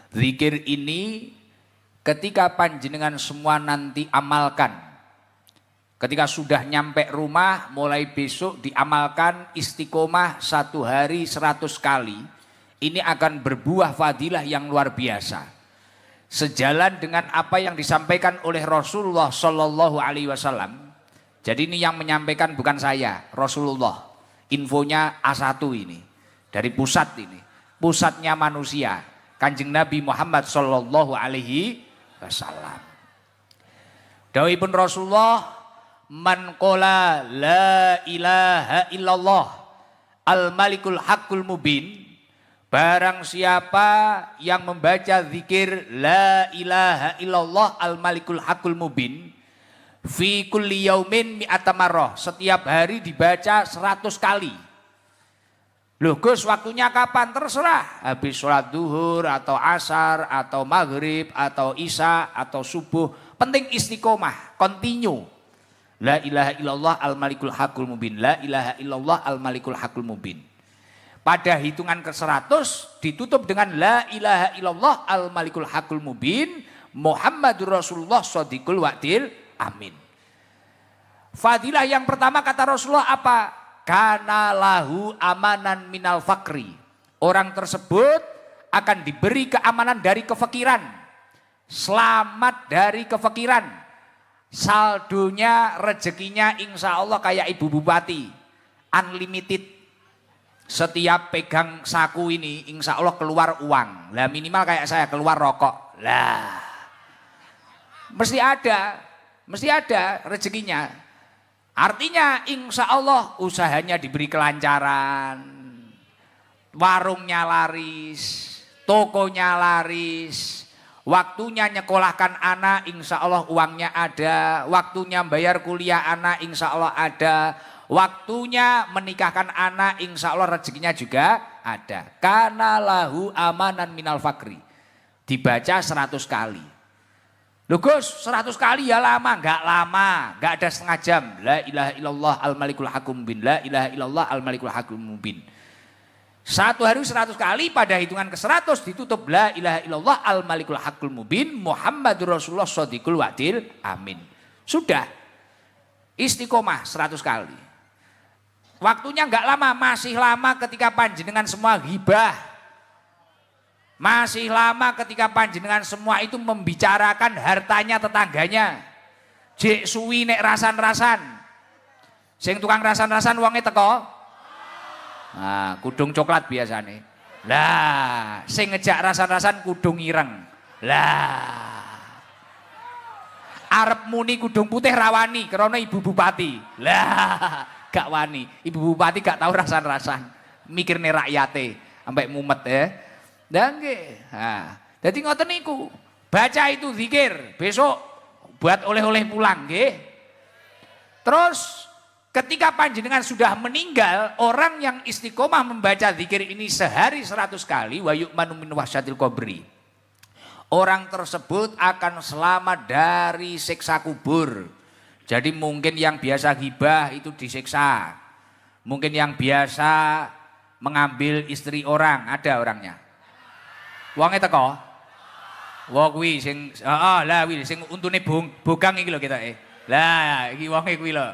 Zikir ini ketika panjenengan semua nanti amalkan, ketika sudah nyampe rumah mulai besok diamalkan istiqomah 1 hari 100 kali, ini akan berbuah fadilah yang luar biasa. Sejalan dengan apa yang disampaikan oleh Rasulullah Shallallahu Alaihi Wasallam. Jadi ini yang menyampaikan bukan saya, Rasulullah. Infonya A1 ini dari pusat ini, pusatnya manusia, Kanjeng Nabi Muhammad Shallallahu Alaihi Wasallam. Dawuhipun Rasulullah, man qala la ilaha illallah al malikul haqqul mubin, barang siapa yang membaca zikir la ilaha illallah al malikul haqqul mubin fi kulli yaumin mi'ata marrah, setiap hari dibaca 100 kali. Loh Gus, waktunya kapan? Terserah, habis sholat duhur atau asar atau maghrib atau isya atau subuh, penting istiqomah, continue. La ilaha illallah al malikul haqqul mubin, la ilaha illallah al malikul haqqul mubin. Pada hitungan ke-100 ditutup dengan la ilaha illallah al malikul haqqul mubin Muhammadur Rasulullah shadiqul wa'dil amin. Fadilah yang pertama kata Rasulullah apa? Kana lahu amanan minal fakri. Orang tersebut akan diberi keamanan dari kefakiran. Selamat dari kefakiran. Saldonya, rezekinya insya Allah kayak ibu bupati. Unlimited. Setiap pegang saku ini insya Allah keluar uang. Lah minimal kayak saya keluar rokok. Lah mesti ada rezekinya. Artinya insya Allah usahanya diberi kelancaran, warungnya laris, tokonya laris, waktunya nyekolahkan anak insya Allah uangnya ada, waktunya bayar kuliah anak insya Allah ada, waktunya menikahkan anak insya Allah rezekinya juga ada. Kana lahu amanan minal fakri, dibaca 100 kali. Loh Gus, 100 kali ya lama? Enggak lama, enggak ada setengah jam. La ilaha illallah al malikul haqqul mubin, la ilaha illallah al malikul haqqul mubin. 1 hari 100 kali, pada hitungan ke-100 ditutup la ilaha illallah al malikul haqqul mubin Muhammadur Rasulullah shadiqul wa'dil amin. Sudah. Istiqomah 100 kali. Waktunya enggak lama, masih lama ketika panjenengan semua ghibah. Masih lama ketika panjenengan semua itu membicarakan hartanya tetangganya. Jek suwi nek rasan-rasan. Sing tukang rasan-rasan wonge teko. Nah, kudung coklat biasane. Lah, sing ngejak rasan-rasan kudung ireng. Lah. Arep muni kudung putih rawani karena ibu bupati. Lah, gak wani. Ibu bupati gak tahu rasan-rasan. Mikirne rakyate sampai mumet ya. Dan nah, jadi ngoten niku, baca itu zikir, besok buat oleh-oleh pulang nggih. Terus ketika panjenengan sudah meninggal, orang yang istiqomah membaca zikir ini sehari 100 kali, wa yu'manu min wahsyatil qabri. Orang tersebut akan selamat dari siksa kubur. Jadi mungkin yang biasa ghibah itu disiksa. Mungkin yang biasa mengambil istri orang, ada orangnya. Wonge teko. Wong kuwi sing lah kuwi sing untune bogang iki lho ketoke. Lah iki wonge kuwi lho.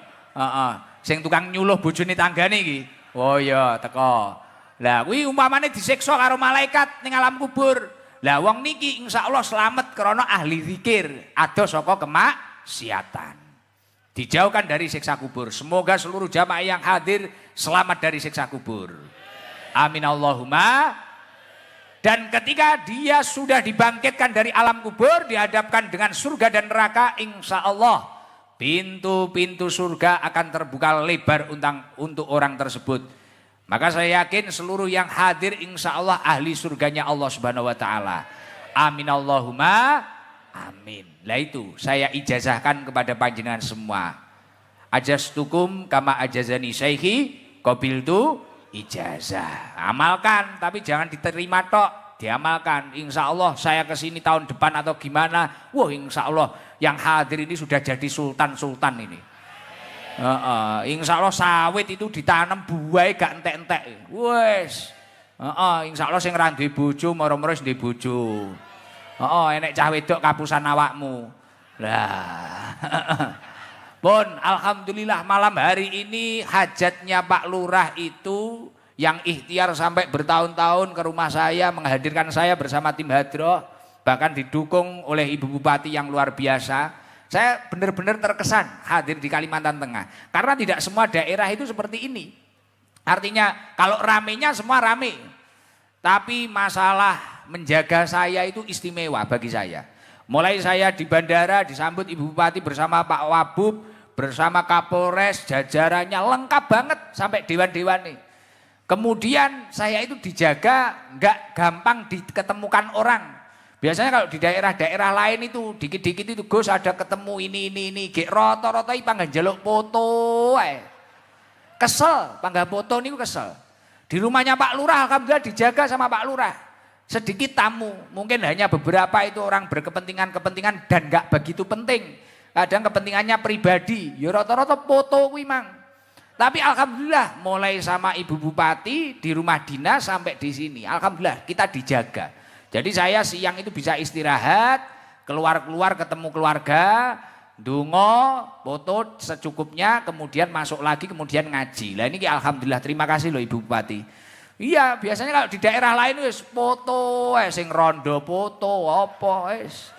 Sing tukang nyuluh bojone tanggane iki. Oh iya teko. Lah kuwi umpamane disiksa karo malaikat ning alam kubur. Lah wong niki insyaallah selamat karena ahli zikir, adoh saka kemaksiatan. Dijauhkan dari siksa kubur. Semoga seluruh jamaah yang hadir selamat dari siksa kubur. Amin Allahumma. Dan ketika dia sudah dibangkitkan dari alam kubur, dihadapkan dengan surga dan neraka, insya Allah pintu-pintu surga akan terbuka lebar untuk orang tersebut. Maka saya yakin seluruh yang hadir insya Allah ahli surganya Allah Subhanahu Wa Taala. Amin Allahumma amin. Lah itu saya ijazahkan kepada panjenengan semua. Ajastukum kama ajazani syaihi qabiltu ijazah. Amalkan, tapi jangan diterima tok, diamalkan. Insya Allah saya kesini tahun depan atau gimana, wah insya Allah yang hadir ini sudah jadi sultan-sultan ini. Insya Allah sawit itu ditanam buah gak entek-entek. Wes. Insya Allah sing ra duwe bojo moro-moro duwe bojo. Oh, enek cah wedok kapusan awakmu. Lah. Pun alhamdulillah malam hari ini hajatnya Pak Lurah itu yang ikhtiar sampai bertahun-tahun ke rumah saya menghadirkan saya bersama tim hadroh, bahkan didukung oleh Ibu Bupati yang luar biasa. Saya benar-benar terkesan hadir di Kalimantan Tengah karena tidak semua daerah itu seperti ini. Artinya kalau ramenya semua rame, tapi masalah menjaga saya itu istimewa bagi saya. Mulai saya di bandara disambut Ibu Bupati bersama Pak Wabub, bersama Kapolres, jajarannya lengkap banget sampai dewan-dewan nih. Kemudian saya itu dijaga nggak gampang diketemukan orang. Biasanya kalau di daerah-daerah lain itu dikit-dikit itu Gus ada ketemu ini. Gek roto-roto pangga njaluk foto Kesel, pangga foto niku kesel. Di rumahnya Pak Lurah alhamdulillah dijaga sama Pak Lurah. Sedikit tamu, mungkin hanya beberapa itu orang berkepentingan-kepentingan dan nggak begitu penting. Kadang kepentingannya pribadi, ya rata-rata foto kuwi mang. Tapi alhamdulillah mulai sama Ibu Bupati di rumah dinas sampai di sini, alhamdulillah kita dijaga. Jadi saya siang itu bisa istirahat, keluar-keluar ketemu keluarga, ndonga, foto secukupnya, kemudian masuk lagi, kemudian ngaji. Lah ini alhamdulillah, terima kasih loh Ibu Bupati. Iya, biasanya kalau di daerah lain wis foto, sing rondo foto apa wis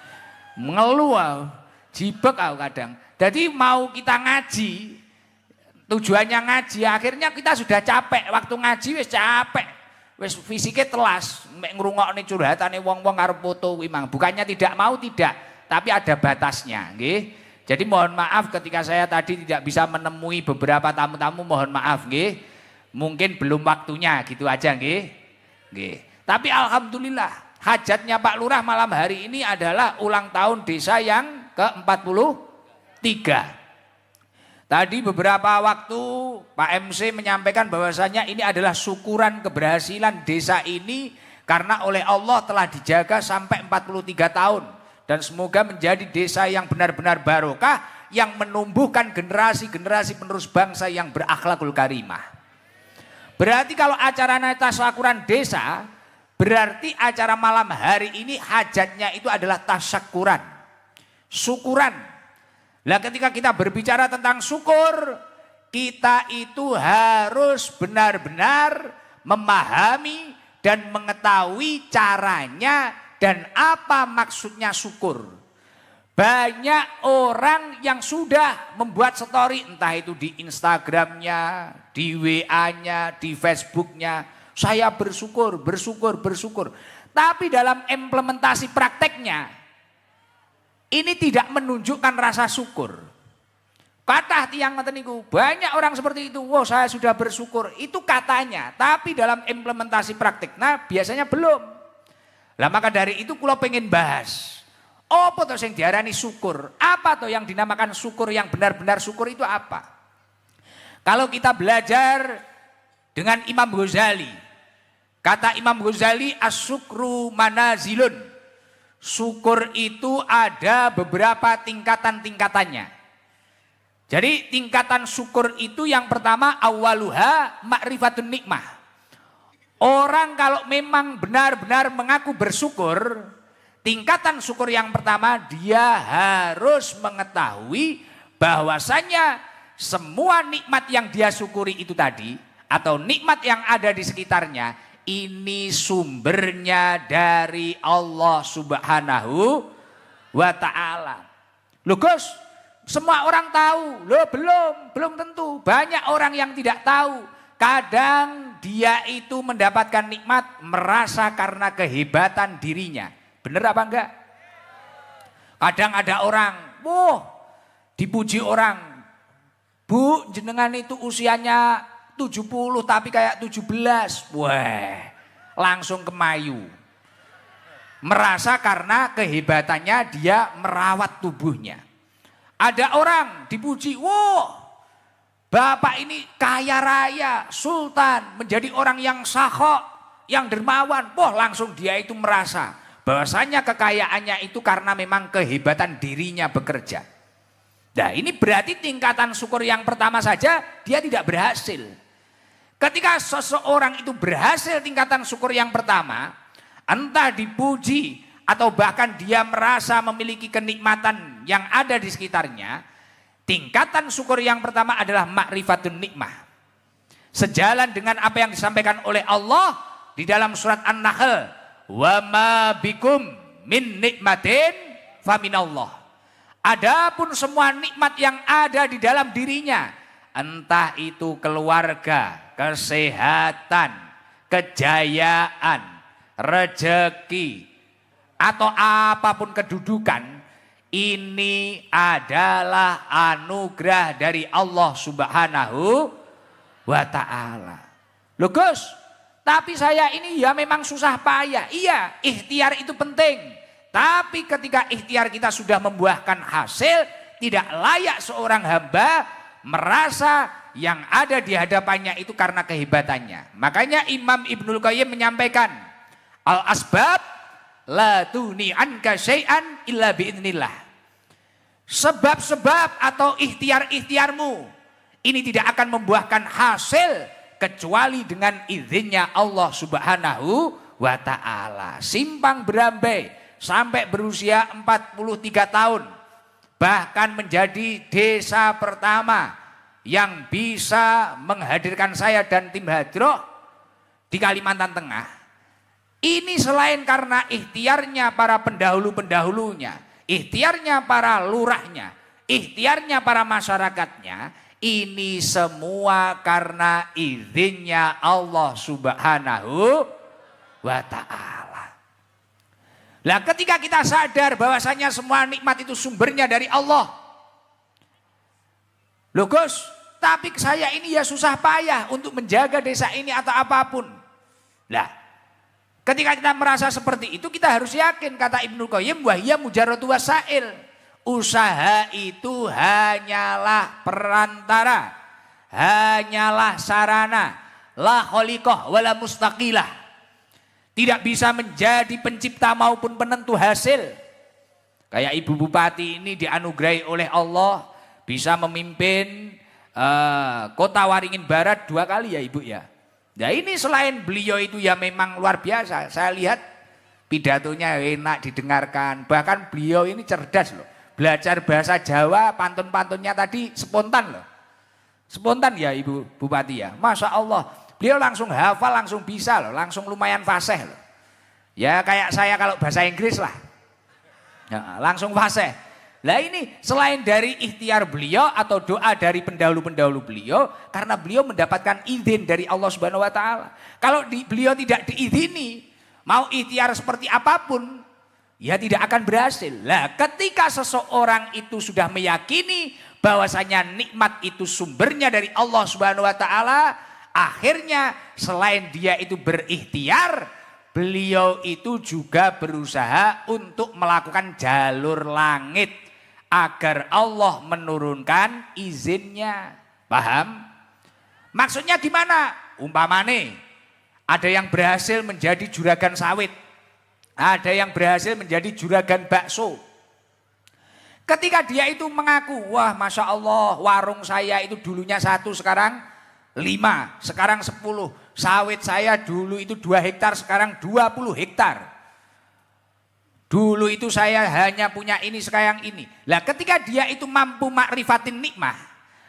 ngeluh, jibek aku kadang. Jadi mau kita ngaji, tujuannya ngaji, akhirnya kita sudah capek. Waktu ngaji wis capek, wis fisiknya telas, mek ngrungokne curhatane wong-wong karo foto kuwi mang. Bukannya tidak mau tidak, tapi ada batasnya, nggih. Jadi mohon maaf ketika saya tadi tidak bisa menemui beberapa tamu-tamu, mohon maaf nggih. Mungkin belum waktunya gitu aja nggih. Nggih. Tapi alhamdulillah hajatnya Pak Lurah malam hari ini adalah ulang tahun desa yang ke-43. Tadi beberapa waktu Pak MC menyampaikan bahwasanya ini adalah syukuran keberhasilan desa ini karena oleh Allah telah dijaga sampai 43 tahun dan semoga menjadi desa yang benar-benar barokah yang menumbuhkan generasi-generasi penerus bangsa yang berakhlakul karimah. Berarti kalau acara tasyakuran desa, berarti acara malam hari ini hajatnya itu adalah tasyakuran, syukuran. Lah ketika kita berbicara tentang syukur, kita itu harus benar-benar memahami dan mengetahui caranya dan apa maksudnya syukur. Banyak orang yang sudah membuat story, entah itu di Instagramnya, di WA-nya, di Facebooknya. Saya bersyukur. Tapi dalam implementasi prakteknya, ini tidak menunjukkan rasa syukur. Kata tiang ngoten niku, banyak orang seperti itu. Wow, saya sudah bersyukur. Itu katanya, tapi dalam implementasi praktek, nah biasanya belum. Lah maka dari itu kula pengen bahas. Apa toh yang diarani syukur? Apa toh yang dinamakan syukur, yang benar-benar syukur itu apa? Kalau kita belajar dengan Imam Ghazali, kata Imam Ghazali as-syukru manazilun. Syukur itu ada beberapa tingkatan-tingkatannya. Jadi tingkatan syukur itu yang pertama awaluha ma'rifatun nikmah. Orang kalau memang benar-benar mengaku bersyukur, tingkatan syukur yang pertama dia harus mengetahui bahwasanya semua nikmat yang dia syukuri itu tadi atau nikmat yang ada di sekitarnya ini sumbernya dari Allah Subhanahu wa ta'ala. Loh Gus, semua orang tahu? Loh belum tentu. Banyak orang yang tidak tahu. Kadang dia itu mendapatkan nikmat merasa karena kehebatan dirinya. Bener apa enggak? Kadang ada orang, dipuji orang. Bu, jenengan itu usianya 70 tapi kayak 17. Wah, langsung kemayu. Merasa karena kehebatannya dia merawat tubuhnya. Ada orang dipuji, bapak ini kaya raya, sultan, menjadi orang yang sakhok, yang dermawan. Langsung dia itu merasa bahwasanya kekayaannya itu karena memang kehebatan dirinya bekerja. Nah ini berarti tingkatan syukur yang pertama saja dia tidak berhasil. Ketika seseorang itu berhasil tingkatan syukur yang pertama, entah dipuji atau bahkan dia merasa memiliki kenikmatan yang ada di sekitarnya, tingkatan syukur yang pertama adalah ma'rifatun nikmah. Sejalan dengan apa yang disampaikan oleh Allah di dalam surat An-Nahl, wa ma bikum min nikmatin faminallah. Adapun semua nikmat yang ada di dalam dirinya, entah itu keluarga, kesehatan, kejayaan, rezeki, atau apapun kedudukan, ini adalah anugerah dari Allah Subhanahu wa ta'ala. Loh Gus, tapi saya ini ya memang susah payah. Iya, ikhtiar itu penting. Tapi ketika ikhtiar kita sudah membuahkan hasil, tidak layak seorang hamba merasa yang ada di hadapannya itu karena kehebatannya. Makanya Imam Ibnul Qayyim menyampaikan, al-asbab la tuni anka syai'an illa bi'idznillah. Sebab-sebab atau ikhtiar-ikhtiarmu ini tidak akan membuahkan hasil kecuali dengan izinnya Allah Subhanahu wa ta'ala. Simpang berambai sampai berusia 43 tahun, bahkan menjadi desa pertama yang bisa menghadirkan saya dan tim hadroh di Kalimantan Tengah. Ini selain karena ikhtiarnya para pendahulu-pendahulunya, ikhtiarnya para lurahnya, ikhtiarnya para masyarakatnya, ini semua karena izinnya Allah Subhanahu wa ta'ala. Nah, ketika kita sadar bahwasanya semua nikmat itu sumbernya dari Allah. Loh Gus, tapi saya ini ya susah payah untuk menjaga desa ini atau apapun. Nah, ketika kita merasa seperti itu, kita harus yakin, kata Ibnu Qayyim, wahya mujarratu wasail. Usaha itu hanyalah perantara, hanyalah sarana, la khaliqah wala mustaqilah. Tidak bisa menjadi pencipta maupun penentu hasil. Kayak Ibu Bupati ini dianugerahi oleh Allah bisa memimpin Kota Waringin Barat 2 kali ya Ibu ya. Nah ini selain beliau itu ya memang luar biasa. Saya lihat pidatonya enak didengarkan. Bahkan beliau ini cerdas loh. Belajar bahasa Jawa, pantun-pantunnya tadi spontan loh. Spontan ya Ibu Bupati ya. Masya Allah. Beliau langsung hafal, langsung bisa loh, langsung lumayan fasih loh. Ya kayak saya kalau bahasa Inggris lah. Ya, langsung fasih. Nah ini selain dari ikhtiar beliau atau doa dari pendahulu-pendahulu beliau, karena beliau mendapatkan izin dari Allah Subhanahu wa ta'ala. Kalau beliau tidak diizini, mau ikhtiar seperti apapun, ya tidak akan berhasil. Nah ketika seseorang itu sudah meyakini bahwasanya nikmat itu sumbernya dari Allah Subhanahu wa ta'ala, akhirnya selain dia itu berikhtiar, beliau itu juga berusaha untuk melakukan jalur langit agar Allah menurunkan izinnya. Paham? Maksudnya gimana? Umpamane ada yang berhasil menjadi juragan sawit, ada yang berhasil menjadi juragan bakso. Ketika dia itu mengaku, wah Masya Allah warung saya itu dulunya 1, sekarang 5, sekarang 10. Sawit saya dulu itu 2 hektar, sekarang 20 hektar. Dulu itu saya hanya punya ini, sekarang ini. Lah ketika dia itu mampu makrifatin nikmah,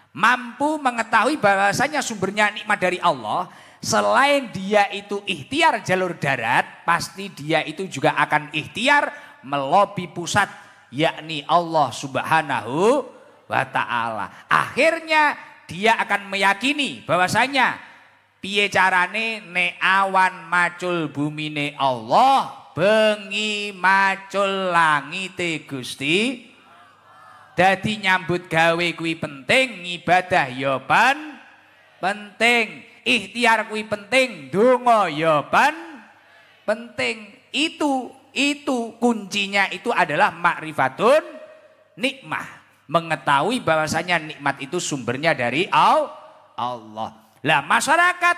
mampu mengetahui bahwasanya sumbernya nikmat dari Allah, selain dia itu ikhtiar jalur darat, pasti dia itu juga akan ikhtiar melobi pusat, yakni Allah Subhanahu wa ta'ala. Akhirnya dia akan meyakini bahwasanya piye carane nek awan macul bumine Allah, bengi macul langite Gusti. Dadi nyambut gawe kuwi penting, ibadah ya penting, ikhtiar kuwi penting, donga ya penting. Itu kuncinya itu adalah ma'rifatun nikmah. Mengetahui bahwasanya nikmat itu sumbernya dari Allah. Lah masyarakat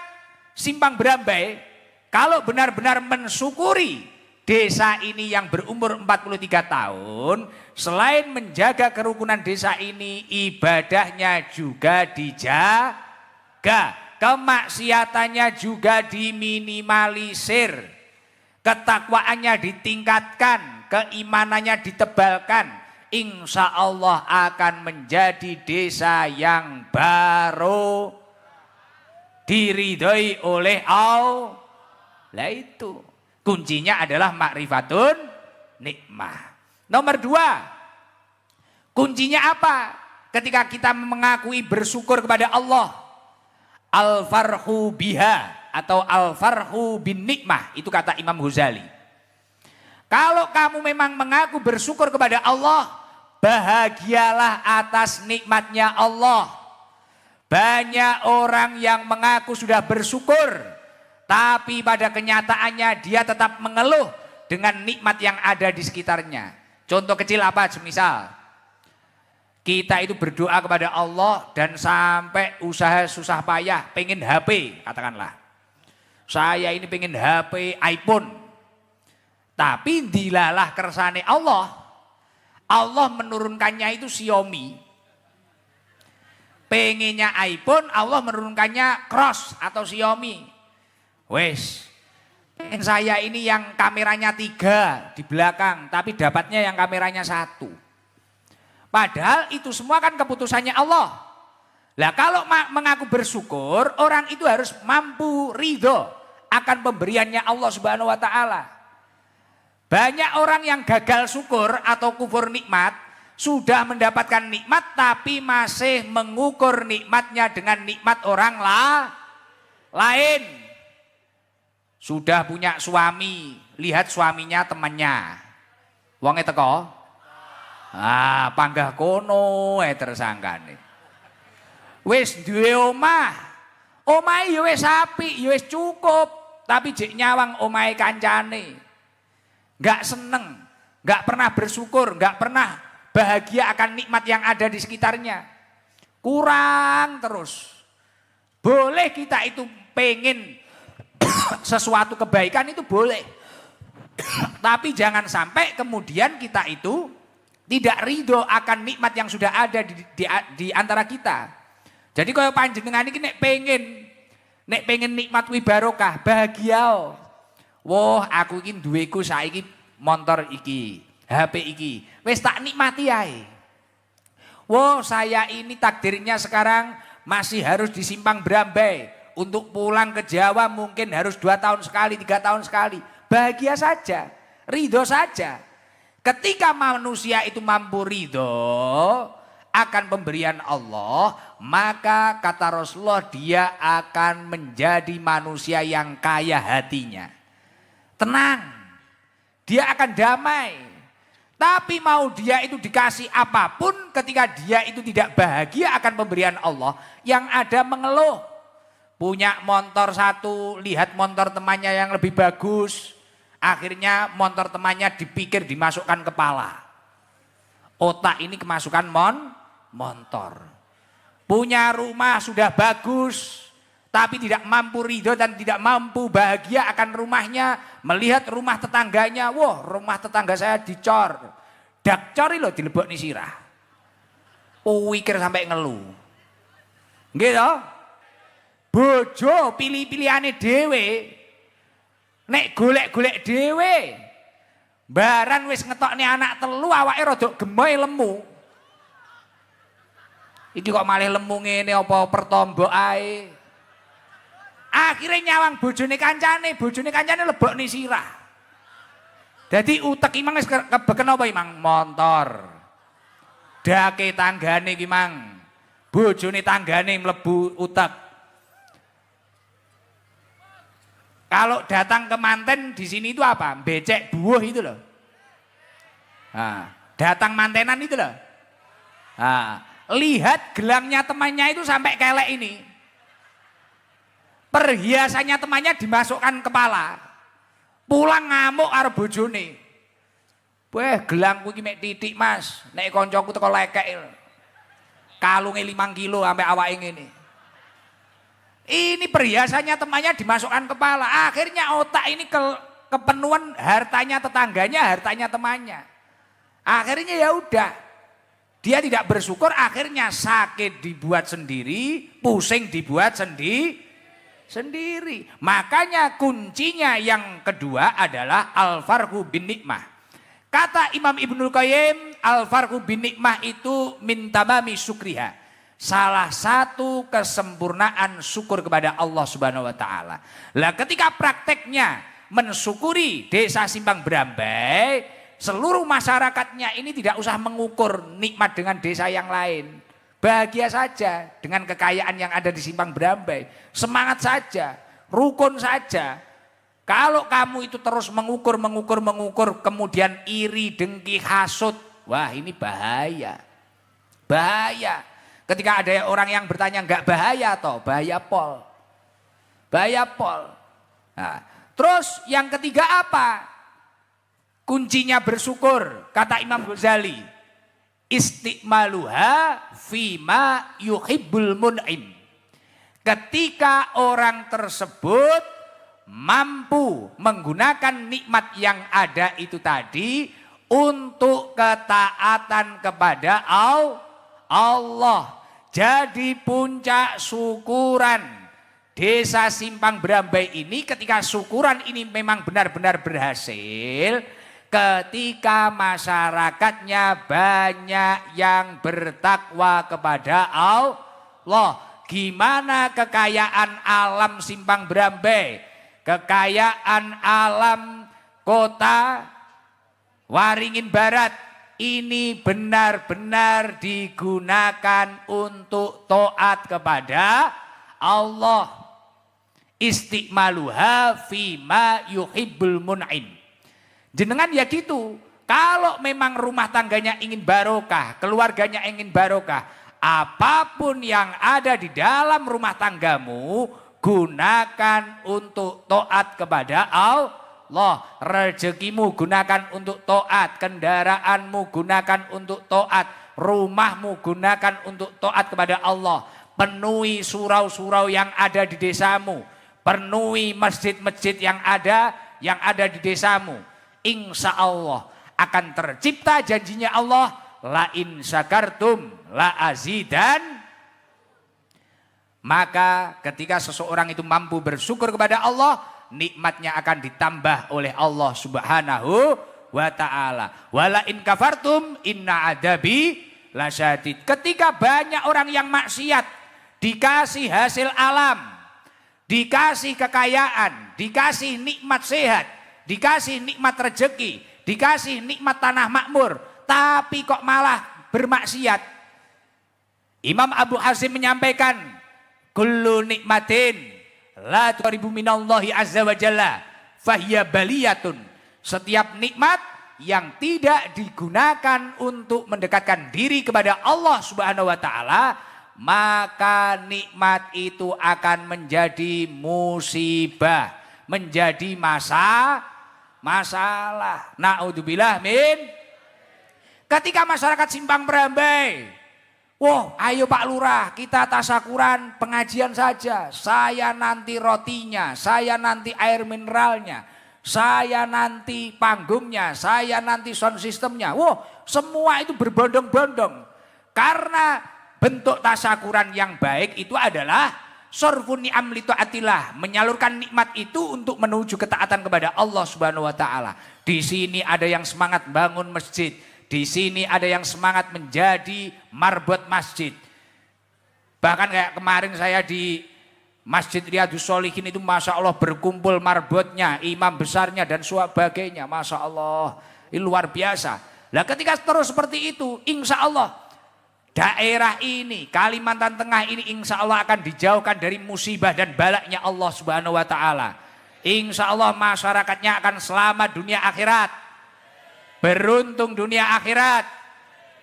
Simpang Berambai kalau benar-benar mensyukuri desa ini yang berumur 43 tahun, selain menjaga kerukunan desa ini, ibadahnya juga dijaga, kemaksiatannya juga diminimalisir. ketakwaannya ditingkatkan, keimanannya ditebalkan, insya Allah akan menjadi desa yang baru diridhoi oleh Allah. Lah itu kuncinya adalah ma'rifatun nikmah. Nomor 2, kuncinya apa? Ketika kita mengakui bersyukur kepada Allah, al-farhu biha atau al-farhu bin nikmah, itu kata Imam Ghazali. Kalau kamu memang mengaku bersyukur kepada Allah, bahagialah atas nikmatnya Allah. Banyak orang yang mengaku sudah bersyukur, tapi pada kenyataannya dia tetap mengeluh dengan nikmat yang ada di sekitarnya. Contoh kecil apa? Semisal kita itu berdoa kepada Allah dan sampai usaha susah payah pengen HP, katakanlah. Saya ini pengen HP iPhone. Tapi dilalah kersane Allah. Allah menurunkannya itu Xiaomi. Pengennya iPhone, Allah menurunkannya Cross atau Xiaomi. Wes, pengen saya ini yang kameranya 3 di belakang, tapi dapatnya yang kameranya 1. Padahal itu semua kan keputusannya Allah. Lah kalau mengaku bersyukur, orang itu harus mampu ridho akan pemberiannya Allah Subhanahu wa taala. Banyak orang yang gagal syukur atau kufur nikmat, sudah mendapatkan nikmat tapi masih mengukur nikmatnya dengan nikmat orang lain. Sudah punya suami, lihat suaminya temannya. Wonge teko. Panggah kono tersangkane. Wis duwe omah. Omahe ya wis apik, ya wis cukup, tapi jek nyawang omahe kancane. Enggak seneng, enggak pernah bersyukur, enggak pernah bahagia akan nikmat yang ada di sekitarnya. Kurang terus. Boleh kita itu pengen sesuatu kebaikan itu boleh. Tapi jangan sampai kemudian kita itu tidak ridho akan nikmat yang sudah ada di antara kita. Jadi kalau panjenengan ini nek pengen nikmat wibarokah, bahagia. Wah, aku iki duweku saiki motor iki, HP iki. Wis tak nikmati ae. Wah, saya ini takdirnya sekarang masih harus di Simpang Brambai. Untuk pulang ke Jawa mungkin harus 2 tahun sekali, 3 tahun sekali. Bahagia saja, ridho saja. Ketika manusia itu mampu ridho akan pemberian Allah, maka kata Rasulullah dia akan menjadi manusia yang kaya hatinya. Tenang, dia akan damai. Tapi mau dia itu dikasih apapun, ketika dia itu tidak bahagia akan pemberian Allah, yang ada mengeluh. Punya motor 1, lihat motor temannya yang lebih bagus. Akhirnya motor temannya dipikir dimasukkan kepala. Otak ini kemasukan motor. Punya rumah sudah bagus, tapi tidak mampu ridho dan tidak mampu bahagia akan rumahnya. Melihat rumah tetangganya, wah rumah tetangga saya dicor. Dak cori loh dilebokni sirah. Pikir sampai ngeluh. Gitu. Bojo pilih-pilihane dhewe. Nek golek-golek dhewe. Baran wis ngetokne anak 3 awake rada gemoy lemu. Iki kok malih lemu ngene apa pertombok ae. Akhirnya nyawang bojone kancane lebokne sirah. Dadi utek imang wis kebeken apa imang motor. Dake tanggane iki mang. Bojone tanggane mlebu utek. Kalau datang ke manten di sini itu apa? Becek buah itu loh. Datang mantenan itu loh. Lihat gelangnya temannya itu sampai kelek ini. Perhiasannya temannya dimasukkan kepala. Pulang ngamuk karo bojone. Weh gelangku iki mek titik Mas, nek koncoku teko lekek. Kalunge 5 kilo sampai awake ngene. Ini perhiasannya temannya dimasukkan kepala. Akhirnya otak ini kepenuhan hartanya tetangganya, hartanya temannya. Akhirnya ya udah. Dia tidak bersyukur, akhirnya sakit dibuat sendiri, pusing dibuat sendiri. Makanya kuncinya yang kedua adalah al-farhu bin nikmah. Kata Imam Ibnul Qayyim, al-farhu bin nikmah itu min tamami syukriha. Salah satu kesempurnaan syukur kepada Allah Subhanahu wa taala. Lah ketika prakteknya mensyukuri desa Simpang Brambai, seluruh masyarakatnya ini tidak usah mengukur nikmat dengan desa yang lain. Bahagia saja dengan kekayaan yang ada di Simpang Brambai. Semangat saja, rukun saja. Kalau kamu itu terus mengukur, kemudian iri, dengki, hasut. Wah ini bahaya. Bahaya. Ketika ada orang yang bertanya enggak bahaya toh, bahaya pol. Bahaya pol. Nah, terus yang ketiga apa? Kuncinya bersyukur, kata Imam Ghazali. Istiqmaluha fima yuhibbul mun'im. Ketika orang tersebut mampu menggunakan nikmat yang ada itu tadi untuk ketaatan kepada Allah. Jadi puncak syukuran desa Simpang Brambai ini, ketika syukuran ini memang benar-benar berhasil, ketika masyarakatnya banyak yang bertakwa kepada Allah. Gimana kekayaan alam Simpang Brambai, kekayaan alam kota Waringin Barat ini benar-benar digunakan untuk taat kepada Allah. Istiqmaluha fima yuhibbul mun'im. Jenengan ya gitu, kalau memang rumah tangganya ingin barokah, keluarganya ingin barokah, apapun yang ada di dalam rumah tanggamu, gunakan untuk taat kepada Allah. Rezekimu gunakan untuk taat, kendaraanmu gunakan untuk taat, rumahmu gunakan untuk taat kepada Allah. Penuhi surau-surau yang ada di desamu, penuhi masjid-masjid yang ada di desamu. Insya Allah akan tercipta janjinya Allah, la in syakartum la azidan. Maka ketika seseorang itu mampu bersyukur kepada Allah, nikmatnya akan ditambah oleh Allah Subhanahu wa ta'ala. Wala in kafartum inna adabi lasyadid. Ketika banyak orang yang maksiat dikasih hasil alam, dikasih kekayaan, dikasih nikmat sehat, dikasih nikmat rezeki, dikasih nikmat tanah makmur, tapi kok malah bermaksiat. Imam Abu Hasim menyampaikan, kullu nikmatin la tuqribu minallahi azza wa jalla fahiya baliyatun. Setiap nikmat yang tidak digunakan untuk mendekatkan diri kepada Allah Subhanahu wa taala, maka nikmat itu akan menjadi musibah, menjadi masalah. Naudzubillah min. Ketika masyarakat Simpang Brambai, wah ayo Pak Lurah kita tasakuran pengajian saja, saya nanti rotinya, saya nanti air mineralnya, saya nanti panggungnya, saya nanti sound systemnya. Wah semua itu berbondong-bondong. Karena bentuk tasakuran yang baik itu adalah sorfun ni'am li taatillah, menyalurkan nikmat itu untuk menuju ketaatan kepada Allah Subhanahu wa taala. Di sini ada yang semangat bangun masjid, di sini ada yang semangat menjadi marbot masjid. Bahkan kayak kemarin saya di Masjid Riyadhus Sholihin itu Masya Allah berkumpul marbotnya, imam besarnya dan sebagainya. Masya Allah, ini luar biasa. Nah ketika terus seperti itu, insya Allah daerah ini, Kalimantan Tengah ini insya Allah akan dijauhkan dari musibah dan balaknya Allah Subhanahu wa ta'ala. Insya Allah masyarakatnya akan selamat dunia akhirat, beruntung dunia akhirat,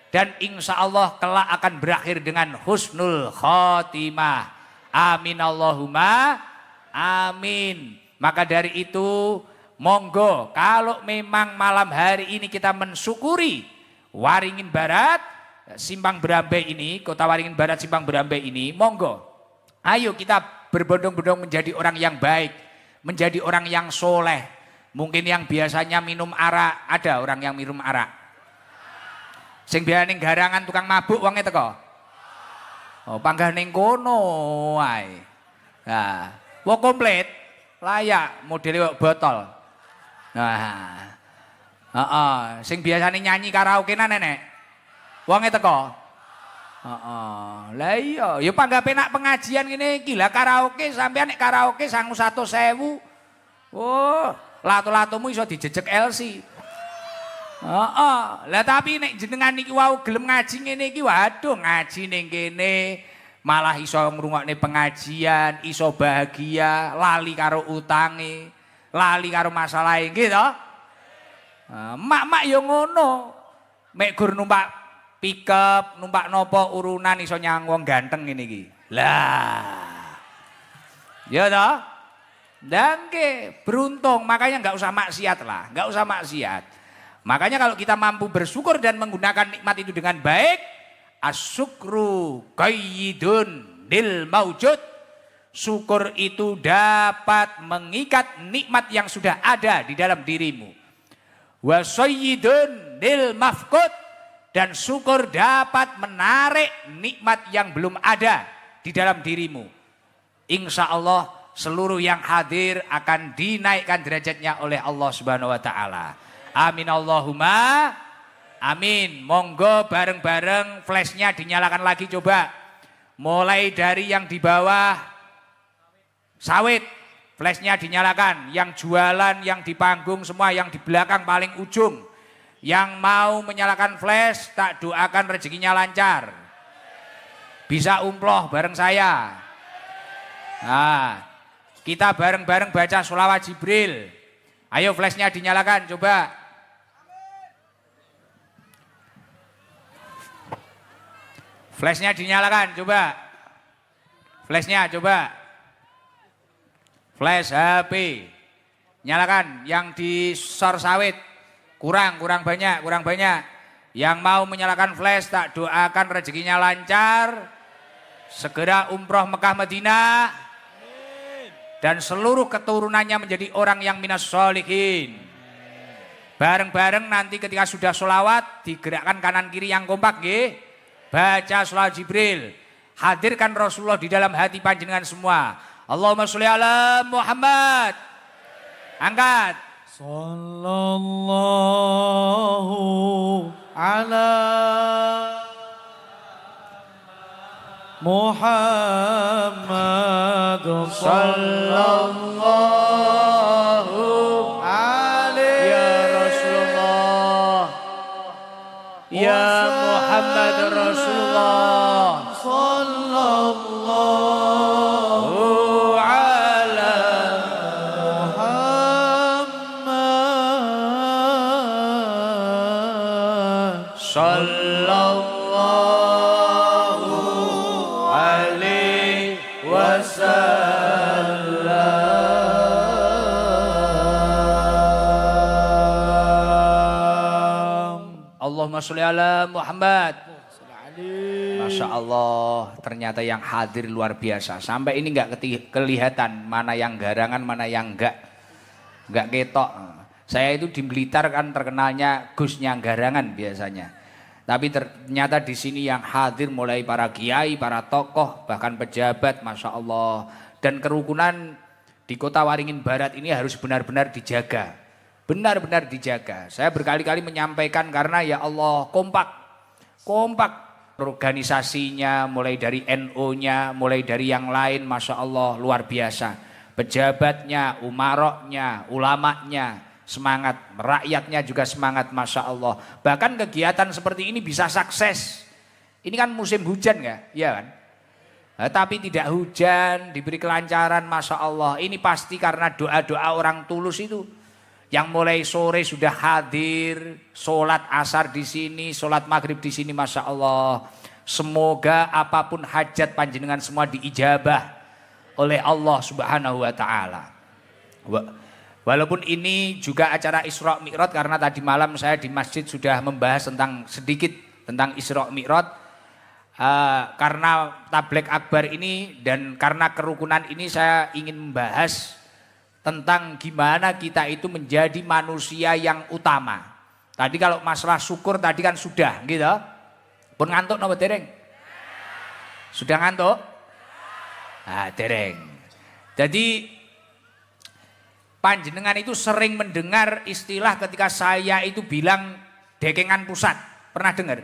dan insya Allah kelak akan berakhir dengan husnul khotimah. Amin Allahumma amin. Maka dari itu monggo kalau memang malam hari ini kita mensyukuri Waringin Barat, Simpang Brambai ini, kota Waringin Barat Simpang Brambai ini, monggo ayo kita berbondong-bondong menjadi orang yang baik, menjadi orang yang soleh. Mungkin yang biasanya minum arak, ada orang yang minum arak. Sing biasa ning garangan tukang mabuk wonge teko. Oh, panggah ning kono wae. Nah, Wah komplit, layak modelnya botol. Nah, sing biasanya nyanyi karaoke nenek, wonge teko. Lah iya, ya panggape nak pengajian ngene iki lah karaoke sampean nek karaoke sangu 100.000. Oh, lato-latomu iso dijejek LC. Lah tapi nek jenengan niki wau gelem ngaji ngene iki waduh ngaji ning kene malah iso ngrungokne pengajian, iso bahagia, lali karo utange, lali karo masalahe nggih to? Mak-mak ya ngono. Mek gur numpak pickup, numpak nopo urunan iso nyang wong ganteng ngene iki. Lah. Ya to? Dangke beruntung, makanya enggak usah maksiat lah, enggak usah maksiat. Makanya kalau kita mampu bersyukur dan menggunakan nikmat itu dengan baik, asyukru qayyidun lil maujud. Syukur itu dapat mengikat nikmat yang sudah ada di dalam dirimu. Wa sayyidun lil mafqud, dan syukur dapat menarik nikmat yang belum ada di dalam dirimu. Insya Allah seluruh yang hadir akan dinaikkan derajatnya oleh Allah Subhanahu wa taala. Amin Allahumma amin. Monggo bareng-bareng flashnya dinyalakan lagi coba. Mulai dari yang di bawah sawit, flashnya dinyalakan. Yang jualan, yang di panggung semua, yang di belakang paling ujung. Yang mau menyalakan flash, tak doakan rezekinya lancar. Bisa umploh bareng saya. Nah, kita bareng-bareng baca sholawat Jibril. Ayo flashnya dinyalakan coba. Flashnya dinyalakan, coba. Flashnya, coba. Flash HP. Nyalakan, yang di sor sawit. Kurang banyak. Yang mau menyalakan flash, tak doakan rezekinya lancar. Segera umroh Mekah Madinah. Dan seluruh keturunannya menjadi orang yang minas sholihin. Bareng-bareng nanti ketika sudah sholawat, digerakkan kanan kiri yang kompak, nggih. Baca sholawat Jibril, hadirkan Rasulullah di dalam hati panjenengan semua. Allahumma sholli ala Muhammad. Angkat. Sallallahu ala Muhammad. Sallallahu alaihi ya Rasulullah. Ya Muhammad Rasulullah sallallahu ala Muhammad sallallahu alaihi wasallam. Allahumma sholli ala Muhammad. Masya Allah, ternyata yang hadir luar biasa. Sampai ini nggak kelihatan mana yang garangan, mana yang nggak ketok. Saya itu di Blitar kan terkenalnya Gusnya garangan biasanya. Tapi ternyata di sini yang hadir mulai para kiai, para tokoh, bahkan pejabat, Masya Allah. Dan kerukunan di Kota Waringin Barat ini harus benar-benar dijaga. Benar-benar dijaga. Saya berkali-kali menyampaikan karena ya Allah kompak. Organisasinya mulai dari NU-nya, mulai dari yang lain, Masya Allah luar biasa. Pejabatnya, umaroknya, ulamanya semangat, rakyatnya juga semangat, Masya Allah. Bahkan kegiatan seperti ini bisa sukses. Ini kan musim hujan ya, iya kan? Nah, tapi tidak hujan, diberi kelancaran, Masya Allah. Ini pasti karena doa-doa orang tulus itu. Yang mulai sore sudah hadir, sholat asar di sini, sholat maghrib di sini, Masya Allah. Semoga apapun hajat panjenengan semua diijabah oleh Allah Subhanahu wa Ta'ala. Walaupun ini juga acara Isra Mi'raj, karena tadi malam saya di masjid sudah membahas sedikit tentang Isra Mi'raj. Karena Tablek Akbar ini dan karena kerukunan ini saya ingin membahas tentang gimana kita itu menjadi manusia yang utama. Tadi kalau masalah syukur tadi kan sudah gitu. Pun ngantuk napa dereng? Sudah ngantuk? Ah, dereng. Jadi panjenengan itu sering mendengar istilah ketika saya itu bilang dekengan pusat. Pernah dengar?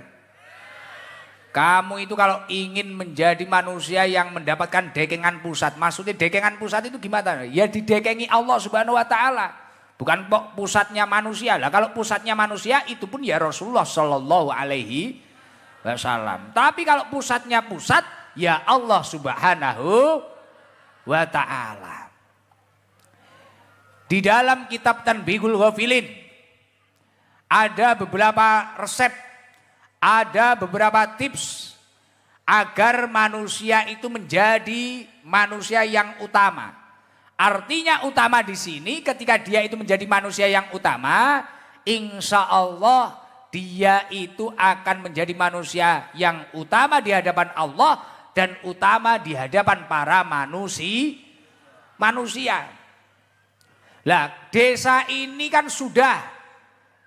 Kamu itu kalau ingin menjadi manusia yang mendapatkan dekengan pusat, maksudnya dekengan pusat itu gimana? Ya didekengi Allah Subhanahu wa taala. Bukan pusatnya manusia. Lah kalau pusatnya manusia itu pun ya Rasulullah Shallallahu alaihi wasallam. Tapi kalau pusatnya pusat ya Allah Subhanahu wa taala. Di dalam kitab Tanbihul Ghafilin ada beberapa resep, ada beberapa tips agar manusia itu menjadi manusia yang utama. Artinya utama di sini ketika dia itu menjadi manusia yang utama, insya Allah dia itu akan menjadi manusia yang utama di hadapan Allah dan utama di hadapan para manusia. Lah desa ini kan sudah,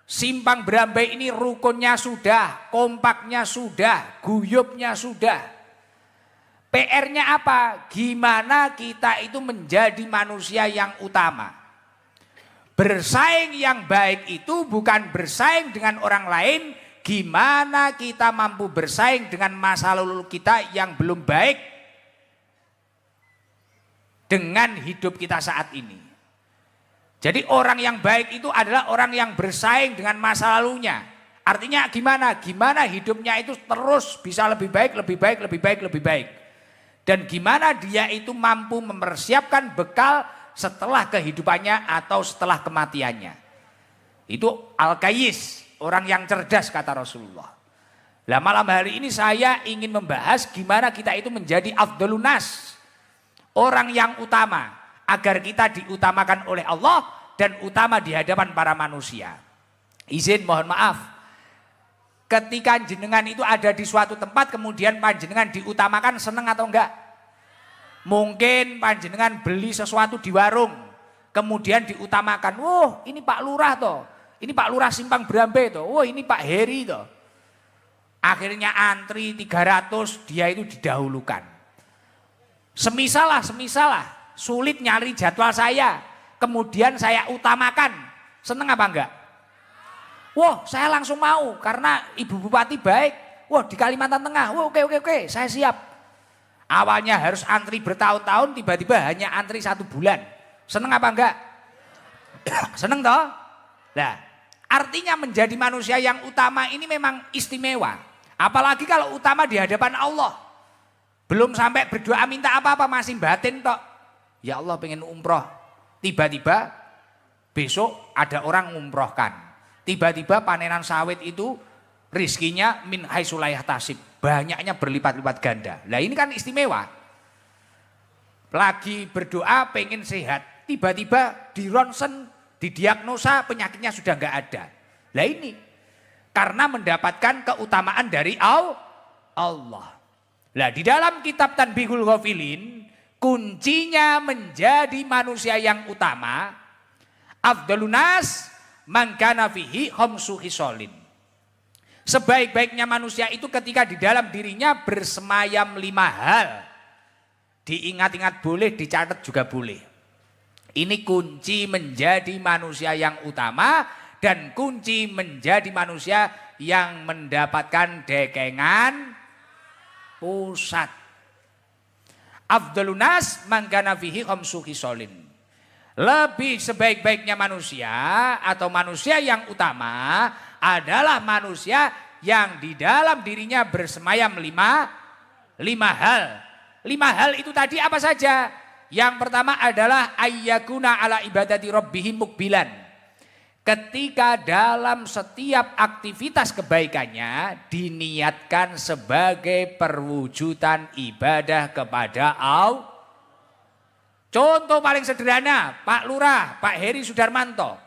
simpang Brambai ini rukunnya sudah, kompaknya sudah, guyupnya sudah. PR-nya apa? Gimana kita itu menjadi manusia yang utama. Bersaing yang baik itu bukan bersaing dengan orang lain, gimana kita mampu bersaing dengan masa lalu kita yang belum baik dengan hidup kita saat ini. Jadi orang yang baik itu adalah orang yang bersaing dengan masa lalunya. Artinya gimana? Gimana hidupnya itu terus bisa lebih baik, lebih baik, lebih baik, lebih baik. Dan gimana dia itu mampu mempersiapkan bekal setelah kehidupannya atau setelah kematiannya. Itu Al-Qayyis, orang yang cerdas kata Rasulullah. Nah malam hari ini saya ingin membahas gimana kita itu menjadi afdhalun nas, orang yang utama, agar kita diutamakan oleh Allah dan utama di hadapan para manusia. Izin mohon maaf, ketika jenengan itu ada di suatu tempat kemudian panjenengan diutamakan, seneng atau enggak? Mungkin panjenengan beli sesuatu di warung kemudian diutamakan, wah ini Pak Lurah toh, ini Pak Lurah Simpang Brambai toh, wah ini Pak Heri toh. Akhirnya antri 300, dia itu didahulukan. Semisal lah, sulit nyari jadwal saya, kemudian saya utamakan, seneng apa enggak? Wah saya langsung mau karena Ibu Bupati baik, wah di Kalimantan Tengah, wah oke, saya siap. Awalnya harus antri bertahun-tahun, tiba-tiba hanya antri 1 bulan. Seneng apa enggak? Seneng toh? Nah, artinya menjadi manusia yang utama ini memang istimewa. Apalagi kalau utama di hadapan Allah. Belum sampai berdoa minta apa-apa, masih batin toh. Ya Allah pengen umroh. Tiba-tiba besok ada orang ngumrohkan. Tiba-tiba panenan sawit itu rizkinya min haitsu la yahtasib. Banyaknya berlipat-lipat ganda. Lah ini kan istimewa. Lagi berdoa pengen sehat. Tiba-tiba di ronsen, didiagnosa penyakitnya sudah enggak ada. Lah ini karena mendapatkan keutamaan dari Allah. Lah di dalam kitab Tanbihul Ghafilin, kuncinya menjadi manusia yang utama, afdhalun nas man kana fihi khamsu khisalin. Sebaik-baiknya manusia itu ketika di dalam dirinya bersemayam 5 hal. Diingat-ingat boleh, dicatat juga boleh. Ini kunci menjadi manusia yang utama dan kunci menjadi manusia yang mendapatkan dekengan pusat. Afdhalun nas man kana fihi khamsu khisalin. Lebih sebaik-baiknya manusia atau manusia yang utama adalah manusia yang di dalam dirinya bersemayam 5 hal. 5 hal itu tadi apa saja? Yang pertama adalah ayyakuna ala ibadati rabbihim mukbilan. Ketika dalam setiap aktivitas kebaikannya diniatkan sebagai perwujudan ibadah kepada Allah. Contoh paling sederhana, Pak Lurah, Pak Heri Sudarmanto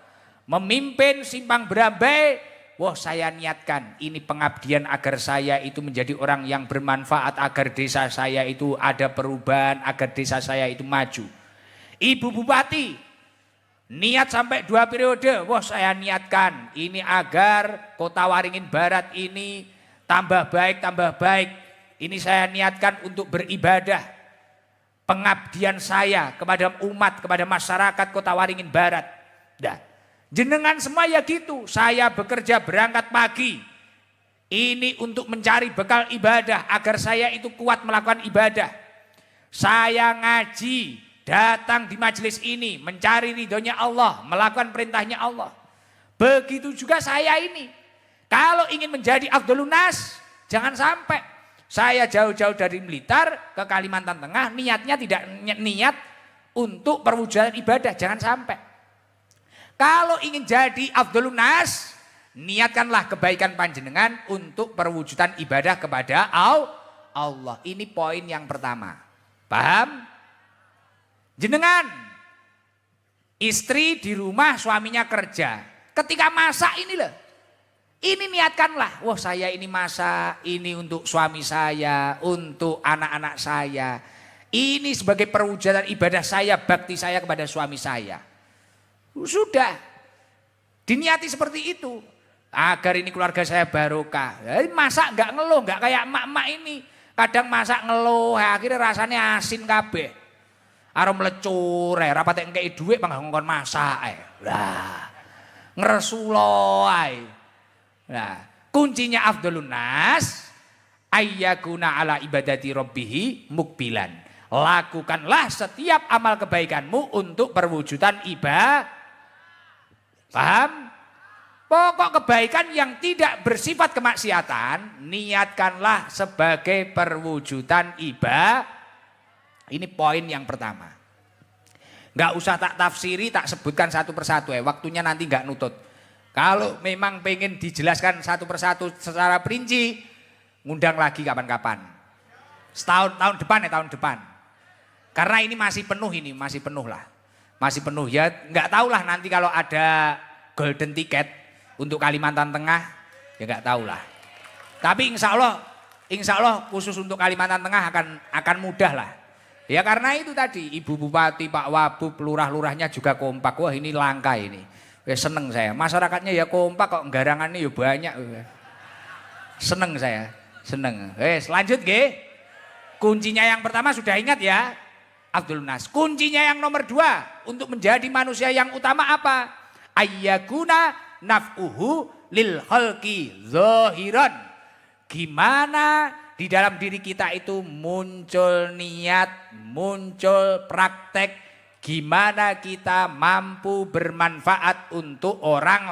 memimpin Simpang Brambai. Wah saya niatkan ini pengabdian agar saya itu menjadi orang yang bermanfaat, agar desa saya itu ada perubahan, agar desa saya itu maju. Ibu Bupati niat sampai 2 periode, wah saya niatkan ini agar Kota Waringin Barat ini tambah baik. Ini saya niatkan untuk beribadah. pengabdian saya kepada umat, kepada masyarakat Kota Waringin Barat. Nah, jenengan semua ya gitu. Saya bekerja berangkat pagi. Ini untuk mencari bekal ibadah agar saya itu kuat melakukan ibadah. Saya ngaji, datang di majelis ini mencari ridhonya Allah, melakukan perintahnya Allah. Begitu juga saya ini. Kalau ingin menjadi Afdholun Nas, jangan sampai saya jauh-jauh dari Blitar ke Kalimantan Tengah, niatnya tidak niat untuk perwujudan ibadah, jangan sampai. Kalau ingin jadi Afdholun Nas, niatkanlah kebaikan panjenengan untuk perwujudan ibadah kepada Allah. Ini poin yang pertama. Paham? Jenengan, istri di rumah, suaminya kerja. Ketika masak ini loh, ini niatkanlah, wah saya ini masak, ini untuk suami saya, untuk anak-anak saya. Ini sebagai perwujudan ibadah saya, bakti saya kepada suami saya. Sudah, diniati seperti itu. Agar ini keluarga saya barokah. Masak nggak ngeluh, nggak kayak emak-emak ini. Kadang masak ngeluh, akhirnya rasanya asin kabeh. Arom lecur, rapat engkei duit ngongkon masak. Lah, ngeresulo ae. Nah, kuncinya Afdholun Nas ayyakuna ala ibadati rabbihi mukbilan. Lakukanlah setiap amal kebaikanmu untuk perwujudan ibadah. Paham? Pokok kebaikan yang tidak bersifat kemaksiatan, niatkanlah sebagai perwujudan ibadah. Ini poin yang pertama. Nggak usah tak tafsiri, tak sebutkan satu persatu ya. Waktunya nanti nggak nutut. Kalau memang pengen dijelaskan satu persatu secara perinci, ngundang lagi kapan-kapan. Tahun depan ya, tahun depan. Karena ini masih penuh lah. Masih penuh ya. Nggak tahulah nanti kalau ada golden ticket untuk Kalimantan Tengah, ya nggak tahulah. Tapi insya Allah khusus untuk Kalimantan Tengah akan mudah lah. Ya karena itu tadi Ibu Bupati, Pak Wabub, lurah-lurahnya juga kompak. Wah ini langka ini. Seneng saya. Masyarakatnya ya kompak kok, garangannya ya banyak. Seneng saya, seneng. Lanjut nggih. Kuncinya yang pertama sudah ingat ya, Afdholun Nas. Kuncinya yang nomor 2 untuk menjadi manusia yang utama apa? Ayyakuna naf'uhu lil khalqi zahiran. Gimana di dalam diri kita itu muncul niat, muncul praktek, gimana kita mampu bermanfaat untuk orang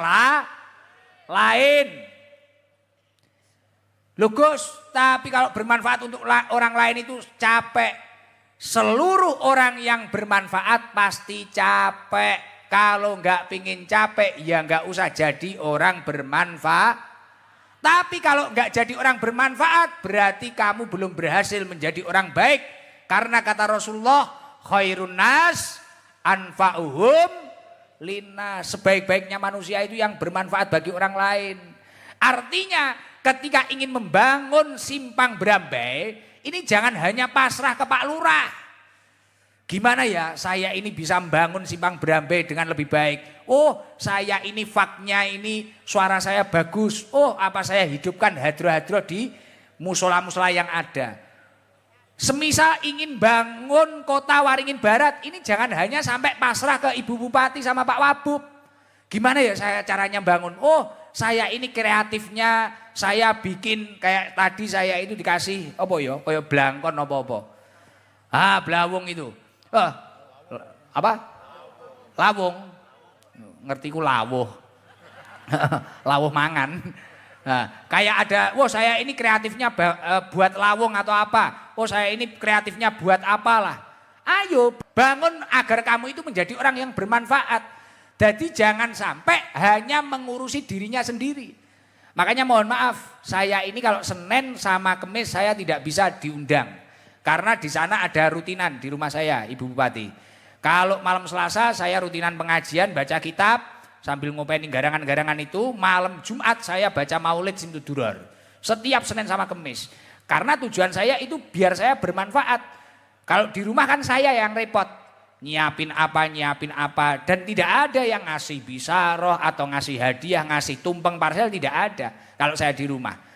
lain. Loh Gus, tapi kalau bermanfaat untuk orang lain itu capek. Seluruh orang yang bermanfaat pasti capek. Kalau nggak pingin capek ya nggak usah jadi orang bermanfaat. Tapi kalau nggak jadi orang bermanfaat berarti kamu belum berhasil menjadi orang baik. Karena kata Rasulullah, khairun nas anfa'uhum linnas. Sebaik-baiknya manusia itu yang bermanfaat bagi orang lain. Artinya ketika ingin membangun simpang Brambai, ini jangan hanya pasrah ke Pak Lurah. Gimana ya saya ini bisa membangun simpang Brambai dengan lebih baik. Oh saya ini faknya ini suara saya bagus. Oh apa saya hidupkan hadro-hadro di musola-musola yang ada. Semisal ingin bangun Kota Waringin Barat, ini jangan hanya sampai pasrah ke Ibu Bupati sama Pak Wabub. Gimana ya saya caranya bangun? Oh saya ini kreatifnya, saya bikin kayak tadi saya itu dikasih apa ya, kayak blangkon apa-apa. Blawung itu. Apa? Lawung. Ngerti ku lawuh. Lawuh mangan. Kayak ada, wah saya ini kreatifnya buat lawung atau apa. Oh saya ini kreatifnya buat apalah. Ayo bangun agar kamu itu menjadi orang yang bermanfaat. Jadi jangan sampai hanya mengurusi dirinya sendiri. Makanya mohon maaf, saya ini kalau Senin sama Kemis saya tidak bisa diundang. Karena di sana ada rutinan di rumah saya, Ibu Bupati. Kalau malam Selasa saya rutinan pengajian, baca kitab, sambil ngopenin garangan-garangan itu. Malam Jumat saya baca maulid Simtuduror. Setiap Senin sama Kemis. Karena tujuan saya itu biar saya bermanfaat. Kalau di rumah kan saya yang repot. Nyiapin apa. Dan tidak ada yang ngasih bisaroh atau ngasih hadiah, ngasih tumpeng parsel, tidak ada. Kalau saya di rumah.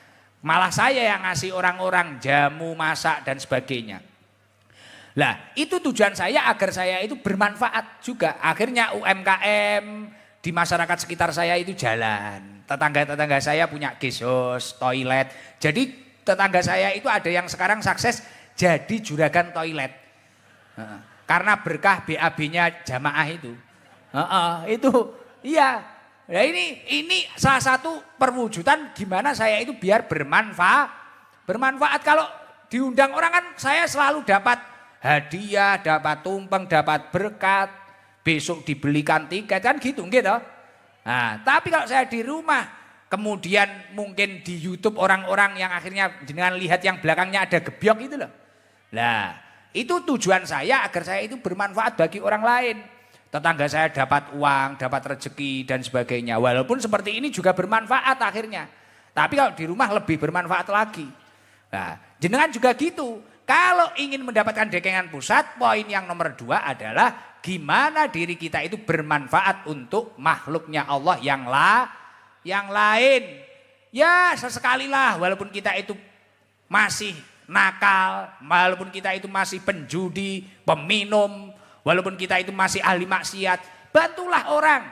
Malah saya yang ngasih orang-orang jamu, masak dan sebagainya. Lah, itu tujuan saya agar saya itu bermanfaat juga. Akhirnya UMKM di masyarakat sekitar saya itu jalan. Tetangga-tetangga saya punya gesos, toilet. Jadi tetangga saya itu ada yang sekarang sukses jadi juragan toilet. Karena berkah BAB-nya jamaah itu. Itu iya. Nah ini salah satu perwujudan gimana saya itu biar bermanfaat. Bermanfaat kalau diundang orang kan saya selalu dapat hadiah, dapat tumpeng, dapat berkat, besok dibelikan tiket kan gitu. Nah, tapi kalau saya di rumah, kemudian mungkin di YouTube orang-orang yang akhirnya dengan lihat yang belakangnya ada gebyok itu loh. Nah, itu tujuan saya agar saya itu bermanfaat bagi orang lain. Tetangga saya dapat uang, dapat rezeki dan sebagainya. Walaupun seperti ini juga bermanfaat akhirnya. Tapi kalau di rumah lebih bermanfaat lagi. Nah, jenengan juga gitu. Kalau ingin mendapatkan dekengan pusat, poin yang nomor 2 adalah gimana diri kita itu bermanfaat untuk makhluknya Allah yang lain. Ya sesekali lah walaupun kita itu masih nakal, walaupun kita itu masih penjudi, peminum, walaupun kita itu masih ahli maksiat, bantulah orang,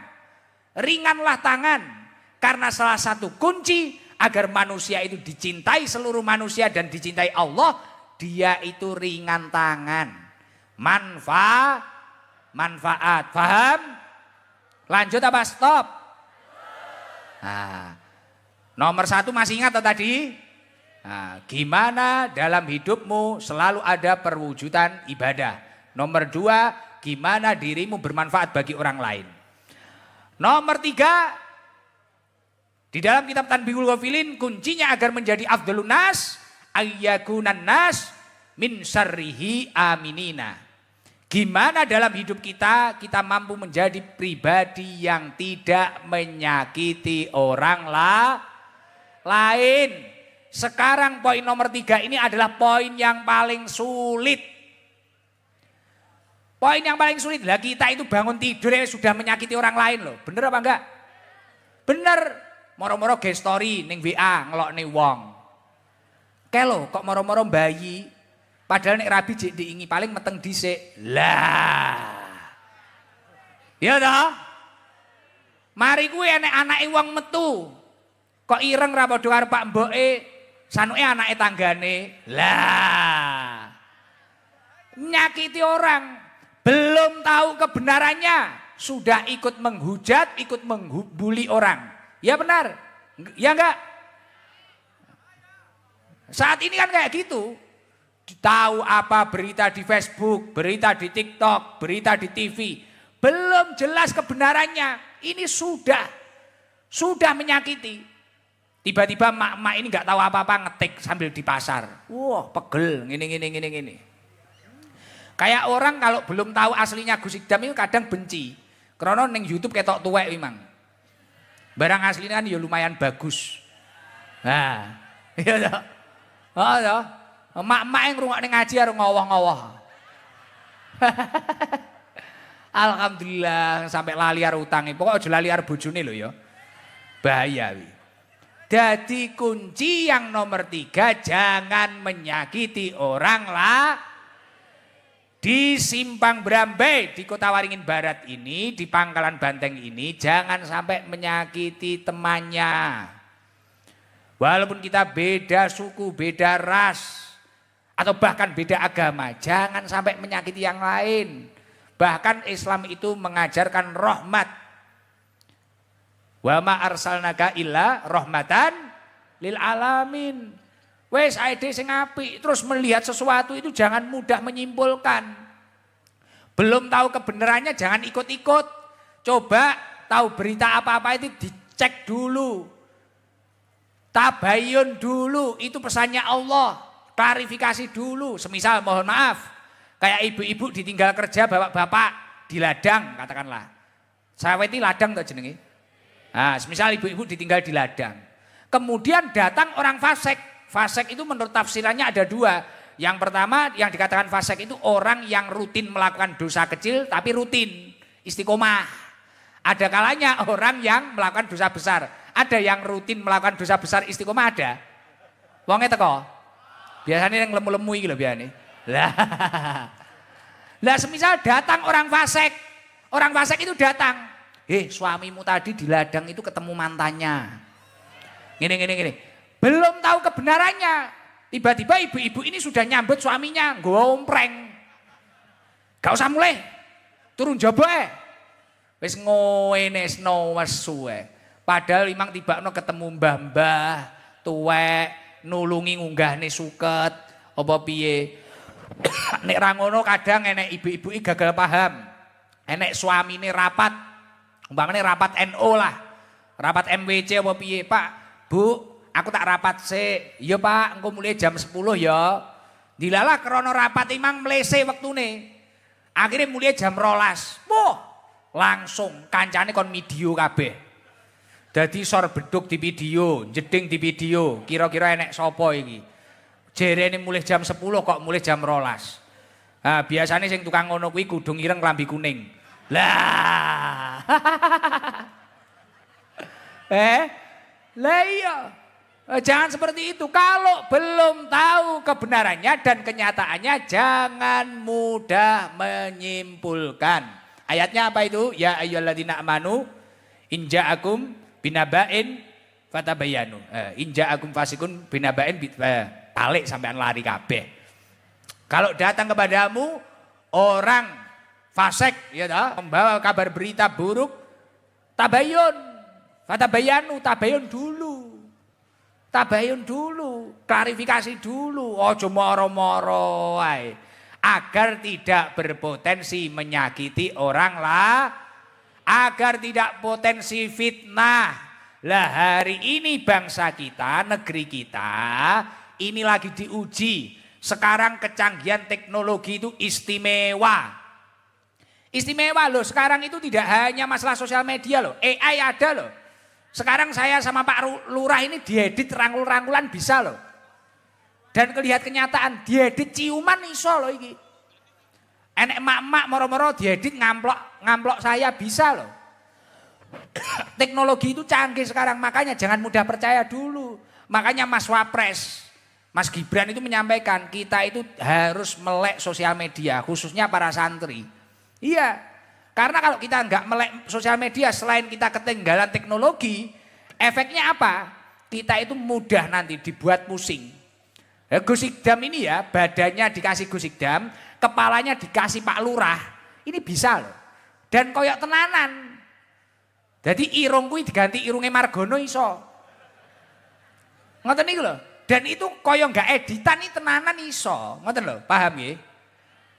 ringanlah tangan. Karena salah satu kunci agar manusia itu dicintai seluruh manusia dan dicintai Allah, dia itu ringan tangan, manfaat, paham? Lanjut apa stop? Nah, nomor 1 masih ingat tadi? Nah, gimana dalam hidupmu selalu ada perwujudan ibadah. Nomor 2, gimana dirimu bermanfaat bagi orang lain. Nomor 3, di dalam kitab Tanbihul Ghafilin kuncinya agar menjadi afdhalun nas ayyakunan nas min syarrihi aminina. Gimana dalam hidup kita mampu menjadi pribadi yang tidak menyakiti orang lain. Sekarang poin nomor 3 ini adalah poin yang paling sulit. Poin yang paling sulit lah, kita itu bangun tidur ya sudah menyakiti orang lain loh. Bener apa enggak? Bener. Moro-moro ge story ning WA ngelokne wong. Kelo kok moro-moro bayi, padahal nek rabi jek diingi paling meteng dhisik. Lah. Ya toh? Mari kuwi enek anake wong metu. Kok ireng ra padha karo Pak Mboke, sanuke anake tanggane. Lah. Nyakiti orang, belum tahu kebenarannya, sudah ikut menghujat, ikut membuli orang. Ya benar? Ya enggak? Saat ini kan kayak gitu. Tahu apa berita di Facebook, berita di TikTok, berita di TV. Belum jelas kebenarannya. Ini sudah menyakiti. Tiba-tiba mak-mak ini enggak tahu apa-apa ngetik sambil di pasar. Wah, pegel gini. Kayak orang kalau belum tahu aslinya Gus Idam itu kadang benci. Karena ning YouTube ketok tuwek memang. Barang aslinya kan ya lumayan bagus. Nah, iya toh. Oh toh. Mak-mak yang ngrungokne ngaji karo ngowoh-ngowoh. Alhamdulillah sampai lali karo utange. Pokok aja lali karo bojone lho ya. Bahaya wi. Jadi kunci yang nomor 3, jangan menyakiti orang di Simpang Brambe di Kota Waringin Barat ini, di Pangkalan Banteng ini, jangan sampai menyakiti temannya. Walaupun kita beda suku, beda ras, atau bahkan beda agama, jangan sampai menyakiti yang lain. Bahkan Islam itu mengajarkan rahmat. Wa ma arsalnaka illa rahmatan lil alamin. Wes aide sing apik, terus melihat sesuatu itu jangan mudah menyimpulkan. Belum tahu kebenarannya jangan ikut-ikut. Coba tahu berita apa-apa itu dicek dulu. Tabayun dulu, itu pesannya Allah. Klarifikasi dulu. Semisal mohon maaf, kayak ibu-ibu ditinggal kerja bapak-bapak di ladang katakanlah. Saweti ladang tuh jenenge. Nah, semisal ibu-ibu ditinggal di ladang. Kemudian datang orang fasik. Fasik itu menurut tafsirannya ada 2. Yang pertama yang dikatakan fasik itu orang yang rutin melakukan dosa kecil tapi rutin istiqomah. Ada kalanya orang yang melakukan dosa besar. Ada yang rutin melakukan dosa besar istiqomah ada. Wonge teko. Biasanya yang lemu-lemu iki lho biasane. Lah. Lah semisal datang orang fasik. Orang fasik itu datang. Suamimu tadi di ladang itu ketemu mantannya. Gini. Belum tahu kebenarannya. Tiba-tiba ibu-ibu ini sudah nyambut suaminya. Ngompreng. Gak usah mulai. Turun jaba wis ngene wis suwe. Padahal imang tibakno ketemu mbah-mbah tuwek nulungi ngunggahne suket apa piye. Nek ra ngono kadang enek ibu-ibu iki gagal paham. Enek suamine rapat, umpamane rapat NO lah, rapat MWC apa piye, Pak, Bu, aku tak rapat sik. Iya Pak, engko mulai jam 10 ya. Dilalah krana rapat imang mlese wektune. Akhirnya mulai jam 12. Wah, langsung kancane kon video kabeh. Dadi sor beduk di video, jeding di video. Kira-kira enek sapa iki? Jerene mulai jam 10 kok mulai jam 12. Nah, biasanya sing tukang ngono kuwi kudung ireng klambi kuning. Lah. Lah iya. Jangan seperti itu. Kalau belum tahu kebenarannya dan kenyataannya jangan mudah menyimpulkan. Ayatnya apa itu? Ya ayyuhalladzina amanu in ja'akum binaba'in fatabayyanu. In ja'akum fasikun binaba'in balik sampean lari kabeh. Kalau datang kepadamu orang fasik ya toh, membawa kabar berita buruk, tabayun, fatabayanu, tabayun dulu, klarifikasi dulu, ojo moro-moro ae, agar tidak berpotensi menyakiti orang lah, agar tidak potensi fitnah. Lah hari ini bangsa kita, negeri kita ini lagi diuji. Sekarang kecanggihan teknologi itu istimewa. Istimewa loh, sekarang itu tidak hanya masalah sosial media loh, AI ada loh. Sekarang saya sama Pak Lurah ini diedit rangkul-rangkulan bisa loh. Dan kelihat kenyataan, diedit ciuman iso loh ini. Enek emak-emak moro-moro diedit ngamplok saya bisa loh. Teknologi itu canggih sekarang, makanya jangan mudah percaya dulu. Makanya Mas Wapres, Mas Gibran itu menyampaikan kita itu harus melek sosial media, khususnya para santri. Iya, karena kalau kita nggak melek sosial media selain kita ketinggalan teknologi, efeknya apa? Kita itu mudah nanti dibuat pusing. Gus Ikdam ini ya, badannya dikasih Gus Ikdam, kepalanya dikasih Pak Lurah, ini bisa loh. Dan koyok tenanan. Jadi irung kuwi diganti irunge Margono iso. Ngoten niku lho. Dan itu koyok nggak editan ini tenanan iso. Ngoten lho, paham ya?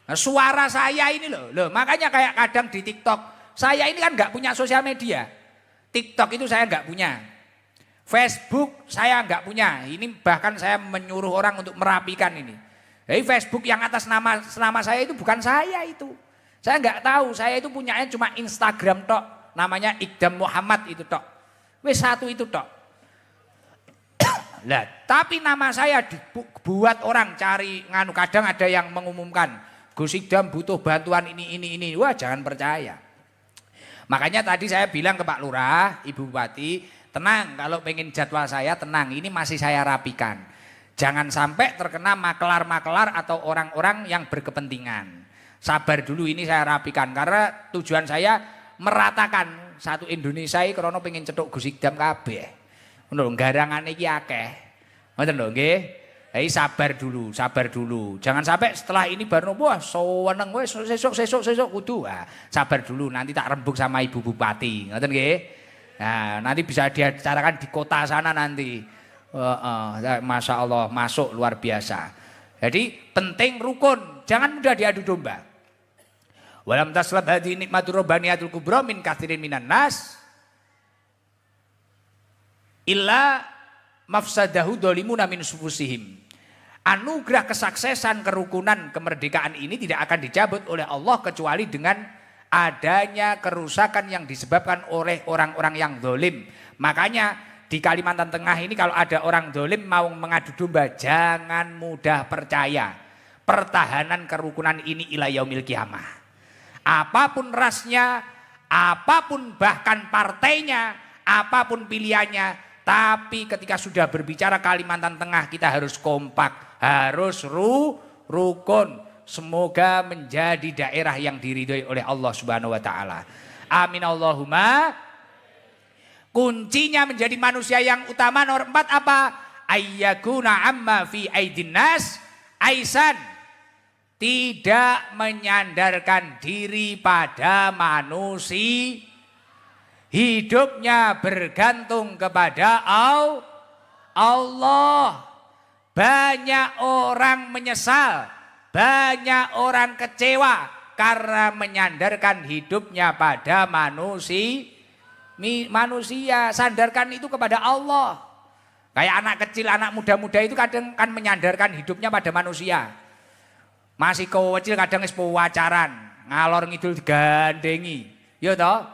Nah, suara saya ini loh, makanya kayak kadang di TikTok, saya ini kan nggak punya sosial media. TikTok itu saya nggak punya. Facebook saya nggak punya. Ini bahkan saya menyuruh orang untuk merapikan ini. Jadi Facebook yang atas nama saya itu bukan saya itu. Saya nggak tahu, saya itu punyanya cuma Instagram tok. Namanya Ikdam Muhammad itu tok. Wes satu itu tok. Lah, tapi nama saya dibuat orang cari nganu, kadang ada yang mengumumkan Gus Ikdam butuh bantuan ini. Wah, jangan percaya. Makanya tadi saya bilang ke Pak Lurah, Ibu Bupati, tenang kalau pengen jadwal saya tenang, ini masih saya rapikan. Jangan sampai terkena makelar-makelar atau orang-orang yang berkepentingan. Sabar dulu, ini saya rapikan karena tujuan saya meratakan satu Indonesia iki krana pengen cetuk Gus Ikdam kabeh. Ngono lho, garangane iki akeh. Ngoten lho nggih. Hei sabar dulu. Jangan sampai setelah ini baru wah seneng wes sesuk kudu. Sabar dulu, nanti tak rembuk sama Ibu Bupati. Ngoten nggih. Nah, nanti bisa diacarakan di kota sana nanti. Masya Allah, masuk luar biasa. Jadi penting rukun, jangan mudah diadu domba. Walam taslab hadhi nikmatur rabbaniyatul kubra min katsirin minan nas illa mafsadahu dolimuna min sufusihim. Anugerah kesuksesan, kerukunan, kemerdekaan ini tidak akan dicabut oleh Allah kecuali dengan adanya kerusakan yang disebabkan oleh orang-orang yang dolim. Makanya di Kalimantan Tengah ini kalau ada orang dolim mau mengadu domba, jangan mudah percaya. Pertahanan kerukunan ini ila yaumil kiamah. Apapun rasnya, apapun bahkan partainya, apapun pilihannya, tapi ketika sudah berbicara Kalimantan Tengah kita harus kompak, harus rukun. semoga menjadi daerah yang diridhoi oleh Allah Subhanahu wa taala. Amin Allahumma. Kuncinya menjadi manusia yang utama nomor 4 apa? Ayyakuna amma fi aidin nas aisan. Tidak menyandarkan diri pada manusia. Hidupnya bergantung kepada Allah. Banyak orang menyesal, banyak orang kecewa karena menyandarkan hidupnya pada manusia. Sandarkan itu kepada Allah. Kayak anak kecil, anak muda-muda itu kadang kan menyandarkan hidupnya pada manusia. Masih kecil kadang wis pacaran, ngalor ngidul digandengi. Ya toh?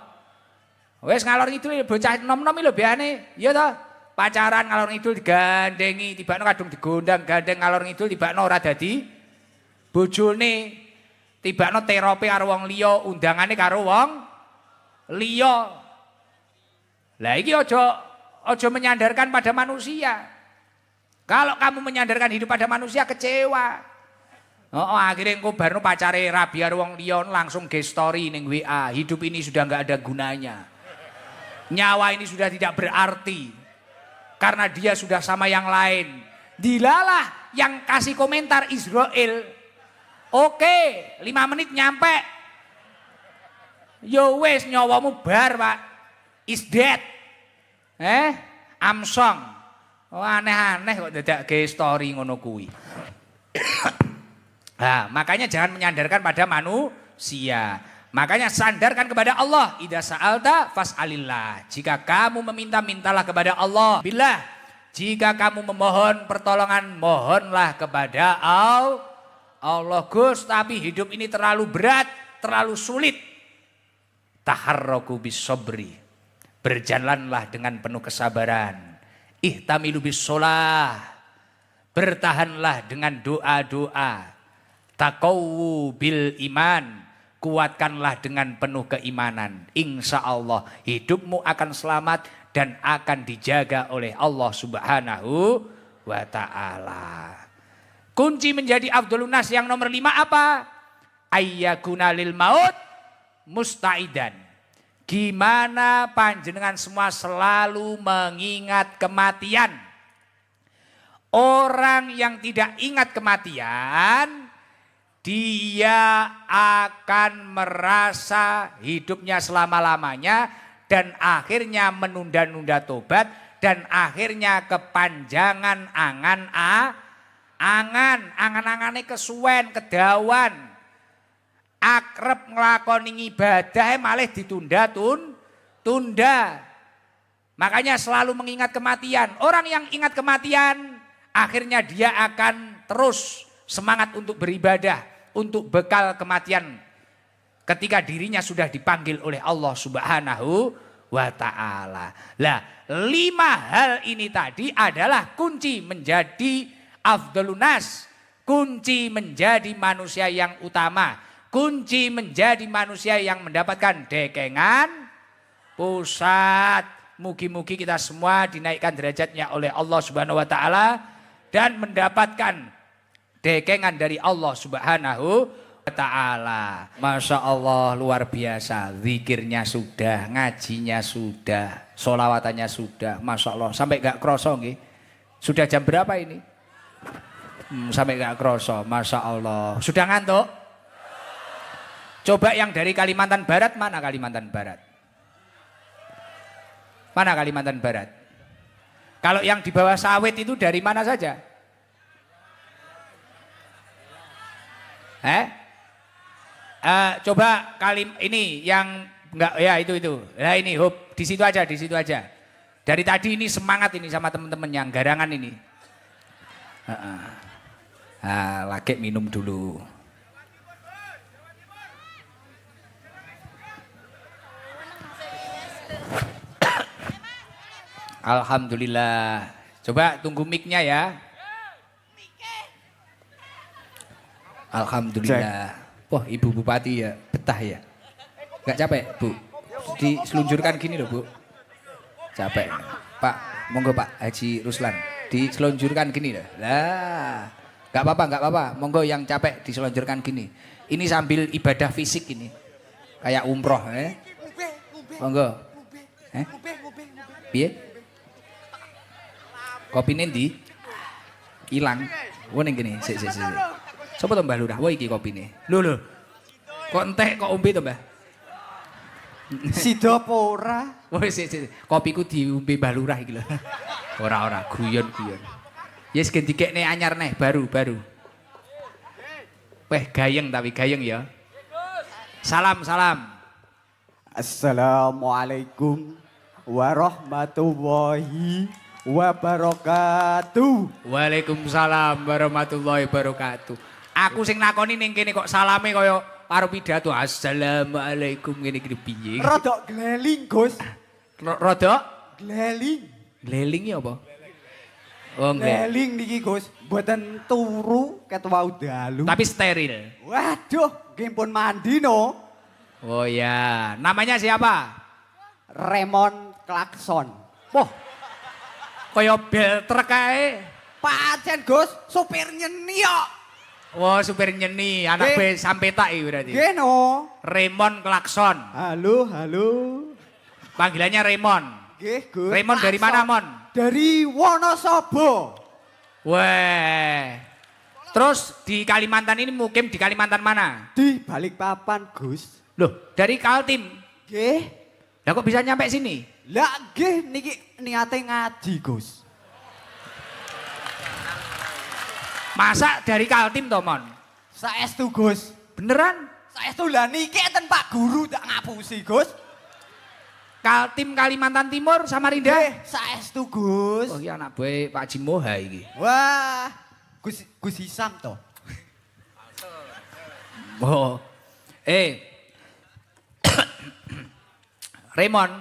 Wis ngalor ngidul bocah nom-nom lho biane, ya toh? Pacaran ngalor ngidul digandengi, tibakno kadung digondang gandeng ngalor ngidul tibakno ora dadi bojone. Tibakno terope karo wong liya, undangane karo wong liya. Lah iki aja menyandarkan pada manusia. Kalau kamu menyandarkan hidup pada manusia kecewa. Akhirnya engko barno pacare rabi karo wong liya langsung ge story ning WA. Hidup ini sudah enggak ada gunanya. Nyawa ini sudah tidak berarti. Karena dia sudah sama yang lain. Dilalah yang kasih komentar Israel. Oke, 5 menit nyampe. Yo wes nyawamu bar pak. Is dead. Amsong. Aneh-aneh kok dadak ge story ngono kuwi. Nah, makanya jangan menyandarkan pada manusia. Makanya sandarkan kepada Allah. Idza sa'alta fas'alillah. Jika kamu meminta, mintalah kepada Allah. Billah. Jika kamu memohon pertolongan, mohonlah kepada Allah. Gus, tapi hidup ini terlalu berat, terlalu sulit. Taharraku bis-sabri. Berjalanlah dengan penuh kesabaran. Ihtamilu bis-sholah. Bertahanlah dengan doa-doa. Taqawwu bil iman. Kuatkanlah dengan penuh keimanan. Insya Allah hidupmu akan selamat dan akan dijaga oleh Allah Subhanahu wa ta'ala. Kunci menjadi afdhalun nas yang nomor 5 apa? Ayyakuna lil maut musta'idan. Gimana panjenengan semua selalu mengingat kematian. Orang yang tidak ingat kematian, dia akan merasa hidupnya selama-lamanya dan akhirnya menunda-nunda tobat dan akhirnya kepanjangan angan-angane kesuwen, kedawan. Akrep nglakoni ibadah malah ditunda-tunda. Makanya selalu mengingat kematian. Orang yang ingat kematian akhirnya dia akan terus semangat untuk beribadah. Untuk bekal kematian ketika dirinya sudah dipanggil oleh Allah Subhanahu wa ta'ala. Lah 5 hal ini tadi adalah kunci menjadi afdhalun nas. Kunci menjadi manusia yang utama. Kunci menjadi manusia yang mendapatkan dekengan pusat. Mugi-mugi kita semua dinaikkan derajatnya oleh Allah Subhanahu wa ta'ala dan mendapatkan dekengan dari Allah Subhanahu wa ta'ala. Masya Allah luar biasa. Zikirnya sudah, ngajinya sudah, sholawatanya sudah. Masya Allah sampai gak kroso nggih. Sudah jam berapa ini? Sampai gak kroso. Masya Allah. Sudah ngantuk? Coba yang dari Kalimantan Barat, mana Kalimantan Barat? Mana Kalimantan Barat? Kalau yang di bawah sawit itu dari mana saja? Coba ini yang enggak ya itu. Nah ini hop di situ aja. Dari tadi ini semangat ini sama teman-teman yang garangan ini. Lagi minum dulu. Alhamdulillah. Coba tunggu mic-nya ya. Alhamdulillah. Wah, Ibu Bupati ya betah ya. Gak capek, Bu? Diselunjurkan gini loh, Bu. Capek. Pak, monggo Pak Haji Ruslan. Diselunjurkan gini loh. Lah, Enggak apa-apa. Monggo yang capek diselonjorkan gini. Ini sambil ibadah fisik ini. Kayak umroh, Monggo. Piye? Kopine ndi? Ilang. Wo ning kene, sik. Sopo to Mbah Lurah? Wo iki kopine. Lho. Kok entek kok ombe to, Mbah? Sida apa ora? Wis kopiku diombe Mbah Lurah iki lho. Ora guyon. Yes gen dikekne anyar neh, baru. Weh gayeng ya. Salam. Assalamualaikum warahmatullahi wabarakatuh. Waalaikumsalam warahmatullahi wabarakatuh. Aku sing nakoni ning kene kok salame kaya karo pidato. Assalamualaikum ngene iki piye? Rodok gleling, Gus. Rodok Gleling. Gleling ya apa? Oh, Gleling niki, Gus. Mboten turu ket wau dalu. Tapi steril. Waduh, nggih pun mandi no. Oh ya, namanya siapa? Raymond Klakson. Wah. Kaya bel truk ae. Pancen, Gus, supir nyeni kok. Wah, supir nyeni, anak be sampetak iki berarti. Nggih no. Raymond Klakson. Halo. Panggilannya Raymond. Nggih, Gus. Raymond dari mana, Mon? Dari Wonosobo. Weh. Terus di Kalimantan ini mukim di Kalimantan mana? Di Balikpapan, Gus. Loh, dari Kaltim. Nggih. Lah kok bisa nyampe sini? Lah nggih niki niate ngaji, Gus. Masa dari Kaltim to, Mon? Saestu, Gus. Beneran? Saestu lah niki enten Pak Guru tak ngapusi, Gus. Kaltim Kalimantan Timur Samarinda. Saestu, Gus. Oh iya anak boy Pak Jimoha iki. Wah, Gus Hisam to. Oh. Raymond.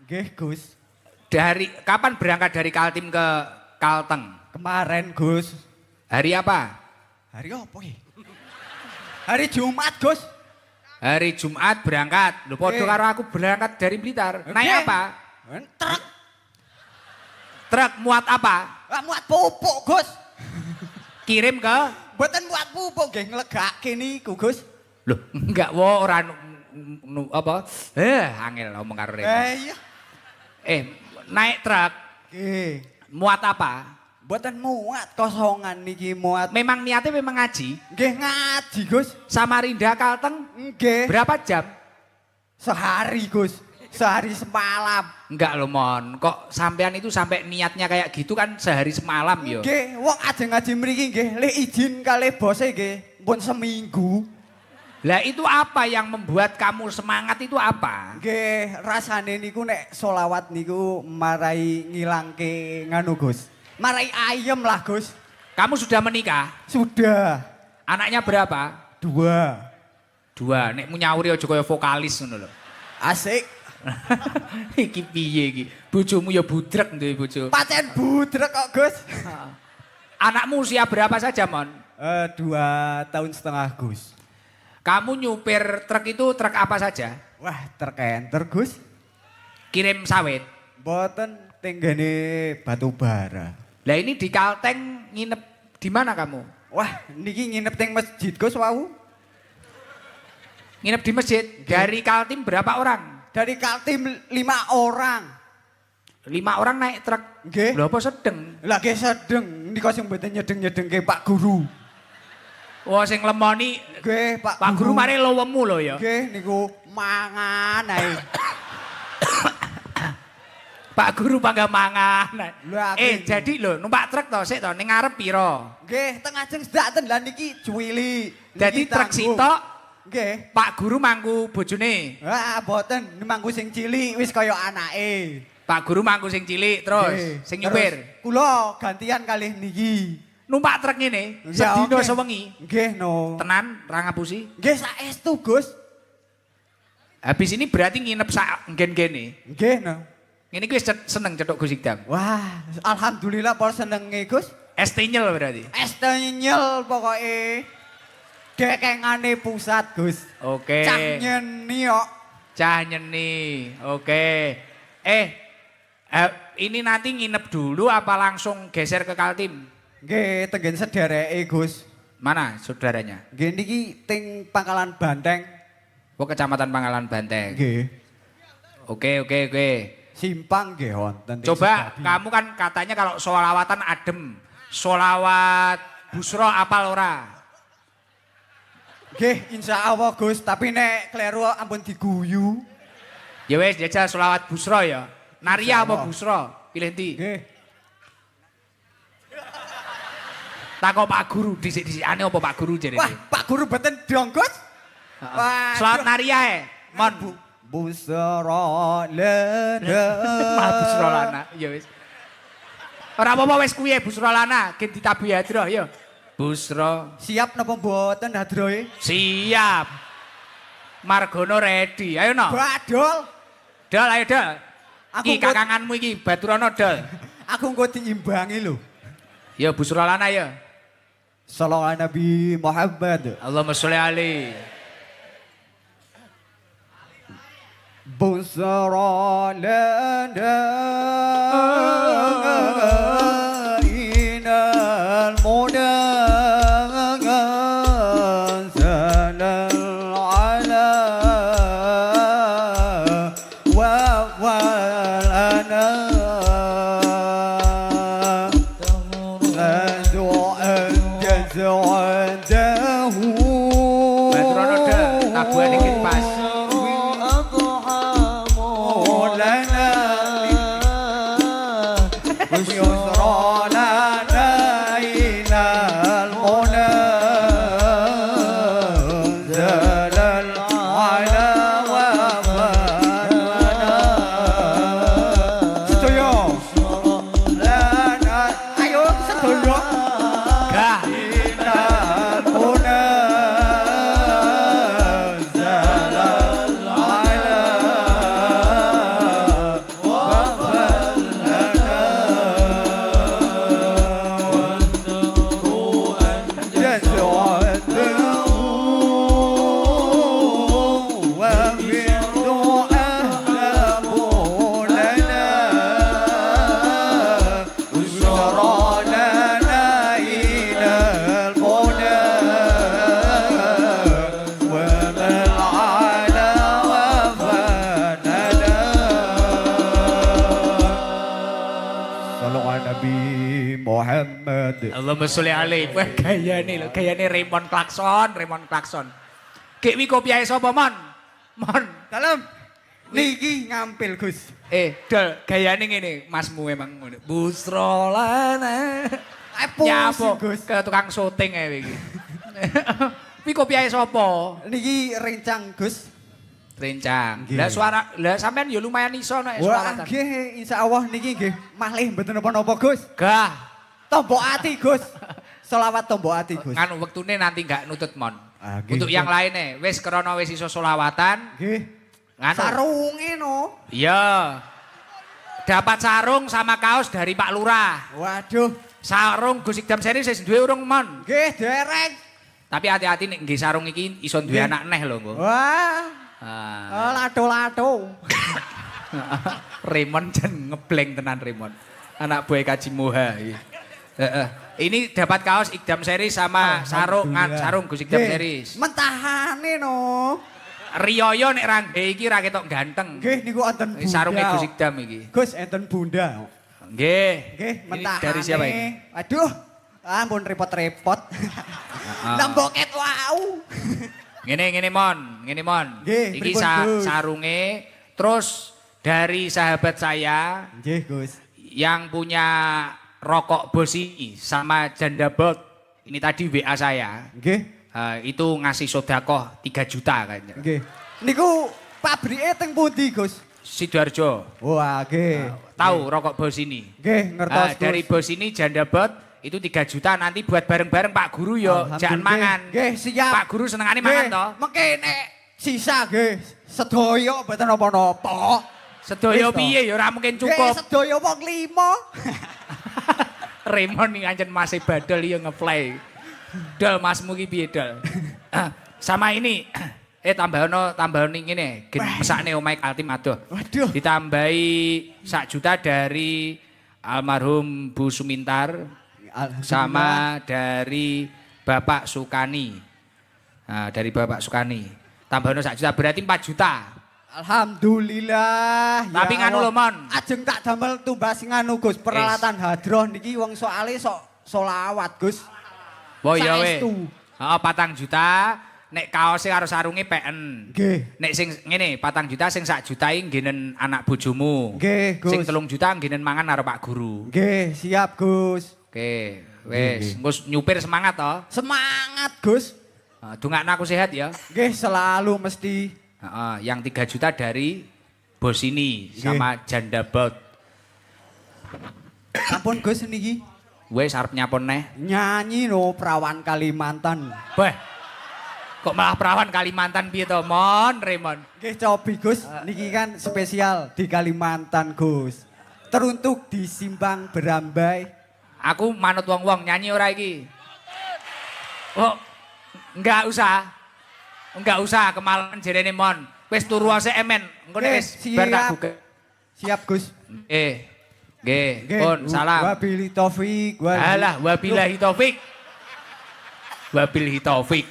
Nggih, Gus. Dari kapan berangkat dari Kaltim ke Kalteng? Kemarin, Gus. Hari apa? Hari apa ya? Hari Jumat, Gus. Hari Jumat berangkat. Lho padha karo aku berangkat dari Blitar. Naik apa? Truk. Truk muat apa? Muat pupuk, Gus. Kirim ke? Mboten muat pupuk nggih nglegake niku, Gus. Loh, enggak ora apa? Angel ngomong karo Raymond. Iya. Naik truk. Nggih. Muat apa? Mboten muat kosongan niki muat. Memang niatnya memang ngaji? Nggih ngaji, Gus. Samarinda Kalteng? Nggih. Berapa jam? Sehari, Gus. Sehari semalam. Enggak loh, Mon. Kok sampean itu sampai niatnya kayak gitu kan sehari semalam yo. Nggih, wong ajeng ngaji mriki nggih, le izin kali bose nggih, pun seminggu. Lah itu apa yang membuat kamu semangat itu apa? Nggih, rasane niku nek selawat niku marai ngilangke nganu, Gus. Marai ayem lah, Gus. Kamu sudah menikah? Sudah. Anaknya berapa? 2. Nek nyauri aja kaya vokalis ngono lho. Asik. Iki piye iki? Bojomu ya budrek duwe bojo. Pancen budrek kok, Gus. Anakmu usia berapa saja, Mon? 2 tahun setengah, Gus. Kamu nyupir truk itu truk apa saja? Wah, terkenter, Gus. Kirim sawit. Mboten tenggene batu bara. Lah ini di Kalteng nginep di mana kamu? Wah, niki nginep teng masjid, Gus, wau. Nginep di masjid. Dari Kaltim berapa orang? Dari Kaltim 5 orang. 5 orang naik truk. Nggih. Lho apa sedeng? Lah nggih sedeng, nika sing mboten nyedeng-nyedengke Pak Guru. Wah sing lemoni Nggih, Pak Guru mari lowemu lho ya. Nggih, niku mangan ae. Pak Guru bangga mangan. Lah, jadi lho numpak truk to sik to ning ngarep pira? Nggih, teng ajeng sedaten lah niki cuwili. Jadi truk sitok. Nggih. Pak Guru mangku bojone. Mboten, mangku sing cilik wis kaya anake. Pak Guru mangku sing cilik terus sing nyupir. Kula gantian kalih niki. Numpak truk ngene sedina sewengi. Nggih, no. Tenan ra ngapusi? Nggih, saestu, Gus. Habis ini berarti nginep sak nggen-ngene. Nggih, no. Ini kuwi seneng cetok Gus Ikdam. Wah, alhamdulillah pol senenge, Gus. Es tinyel berarti. Es tenyel pokoke. Dekengane pusat, Gus. Oke. Cah nyeni kok. Cah nyeni. Oke. Ini nanti nginep dulu apa langsung geser ke Kaltim? Nggih, tenggen sedereke, Gus. Mana saudaranya? Nggih niki ting Pangkalan Banteng. Oh, Kecamatan Pangkalan Banteng. Nggih. Oke. Simpang nggih wonten. Coba kamu kan katanya kalau sholawatan adem. Sholawat busro apal ora? Nggih, insyaallah Gus, tapi nek kleru ampun diguyu. Ya wes jajal sholawat busro ya. Naria apa busro? Pilih ndi? Nggih. Takok Pak Guru, dhisik-dhisikane apa Pak Guru jare. Wah, Pak Guru beten dong, Gus. Wah, Sholawat Naria Mon. Busra lana. Mah busro lana, ya wis. Ora apa-apa wis kuwi busro lana, gen ditabuhi hadroh ya. Busro. Siap napa mboten hadrohe? Siap. Margono ready. Ayo no. Badol. Dol ayo dol. Aku Iki kakanganmu iki Baturana dol. Aku engko diimbangi lho. Ya busro lana ya. Sallallahu Nabi Muhammad. Allahumma sholli alaihi. Busra lana inal mudan salal ala wa walana du'a jazadahu Baturana dol. Tabuhan iki pas. Allahumma sholli alaihi. Wah gayane Raymond Klakson. Kek wi kopiahe sapa, Mon? Mon. Dalem. Niki ngampil, Gus. Dol, gayane ngene, Masmu emang ngono. Busrolana. Puisi, Gus. Ke tukang syuting ae iki. Wi kopiahe sapa? Niki rencang, Gus. Rencang. Lah sampean ya lumayan iso nek Wah, selawatan. nggih, insyaallah niki nggih malih mboten napa-napa, Gus. Gah. Tombok ati, Gus. Selawat tombok ati, Gus. Nganu wektune nanti enggak nutut, Mon. Nggih, Untuk yang lainnya, wis krana wis iso selawatan. Nggih. Nganu. Sarunge no. Iya. Dapat sarung sama kaos dari Pak Lurah. Waduh. Sarung Gus Ikdam seri wis duwe urung, Mon. Nggih, dereng. Tapi hati-hati nek nggih sarung iki iso duwe anak neh lho, Nggo. Wah. Lato-lato. Raymond jen ngebleng tenan Raymond. Anak buah Kaji Moha iki. Ini dapat kaos Ikdam seri sama sarung Gus Ikdam series. Mentahane no. Riyoyo nek rangge iki ra ketok ganteng. Nggih niku enten bunda. Sarunge Gus Ikdam iki. Gus enten bunda. Nggih. Nggih, mentahane. Dari siapa ini? Aduh. Ampun repot-repot. Namboket wau. Ngene Mon. Nggih, Iki pripun, Gus? sarunge terus dari sahabat saya Nggih, Gus. yang punya rokok Bosi sama Janda Bolt. Ini tadi WA saya. Nggih. Itu ngasih sodakoh 3 juta kayaknya. Nggih. Niku pabrike teng pundi, Gus? Sidoarjo. Wah, nggih. Tahu rokok Bos ini? Nggih, ngertos. Gus. Dari Bos ini Janda Bolt itu 3 juta nanti buat bareng-bareng Pak Guru yo jangan mangan. Nggih, siap. Pak Guru senengane mangan toh. Mengke nek sisa nggih sedaya mboten napa-napa. Sedaya piye ya ora mungkin cukup. Nggih, sedaya wong 5. Raymond nih anjen masih badal ya ngeplay. Dol masmu ki piye dol? Sama ini tambahono ngene, gen mesakne omahe Kaltim adoh. Waduh. Ditambahi 1 juta dari almarhum Bu Sumintar. Alhamdulillah. Sama dari Bapak Sukani. Nah, dari Bapak Sukani. Tambahno 1 juta berarti 4 juta. Alhamdulillah. Tapi nganu lho, Mon. Ajeng tak damel tumbas nganu Gus, peralatan hadroh niki wong soalé sok solawat Gus. Oh iya weh. Saestu. Heeh, 4 juta. Nek kaose karo sarunge peken. Nggih. Nek sing ngene 4 juta sing 1 juta nggenen anak bojomu. Nggih, Gus. Sing 3 juta nggenen mangan karo Pak Guru. Nggih, siap Gus. Oke, wes, Gus nyupir semangat toh. Semangat Gus. Dungakna aku sehat ya. Nggih, selalu mesti. Yang 3 juta dari bos ini sama janda bot. Ampun Gus niki. Wes arep nyapon neh. Nyanyi no perawan Kalimantan. Beh. Kok malah perawan Kalimantan piye to, Mon, Raymond? Nggih cobi Gus, niki kan spesial di Kalimantan Gus. Teruntuk di Simbang Berambai. Aku manut wong-wong nyanyi ora iki. Oh, enggak usah. Enggak usah kemalan jerene Mon. Wis turu ase emen. Engko nek wis bar tak buka. Siap Gus. Nggih, pun salam. Wabillahi taufik. Alah, wabillahi taufik. Wabillahi taufik.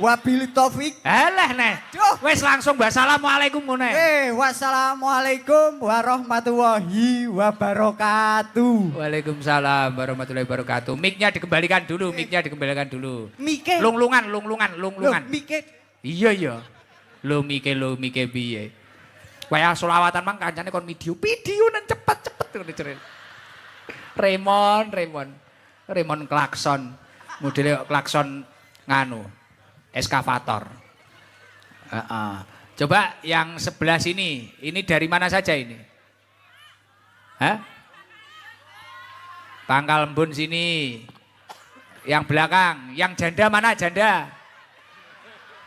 Wabillahi taufik. Alah neh. Wis langsung wassalamualaikum ngono. Wassalamualaikum warahmatullahi wabarakatuh. Waalaikumsalam warahmatullahi wabarakatuh. Mic-nya dikembalikan dulu, mic-nya dikembalikan dulu. Mike. Lunglungan. Mike. Iya. Lo mike piye? Kaya selawatan mang kancane kon video nang cepet ngono cerit. Raymond klakson. Modele klakson nganu. Eskavator. Coba yang sebelah sini. Ini dari mana saja ini? Hah? Pangkal Embun sini. Yang belakang. Yang janda mana janda?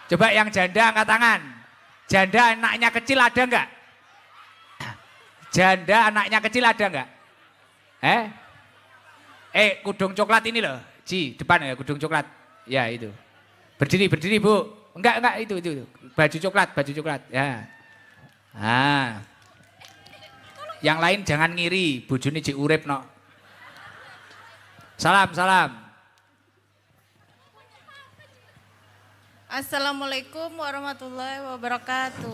Coba yang janda angkat tangan. Janda anaknya kecil ada enggak? Janda anaknya kecil ada enggak? Kudung coklat ini loh. Depan ya kudung coklat. Ya itu. Berdiri Bu. Enggak itu. Baju coklat. Ya. Yang lain jangan ngiri, bojone jek urip no. Salam. Assalamualaikum warahmatullahi wabarakatuh.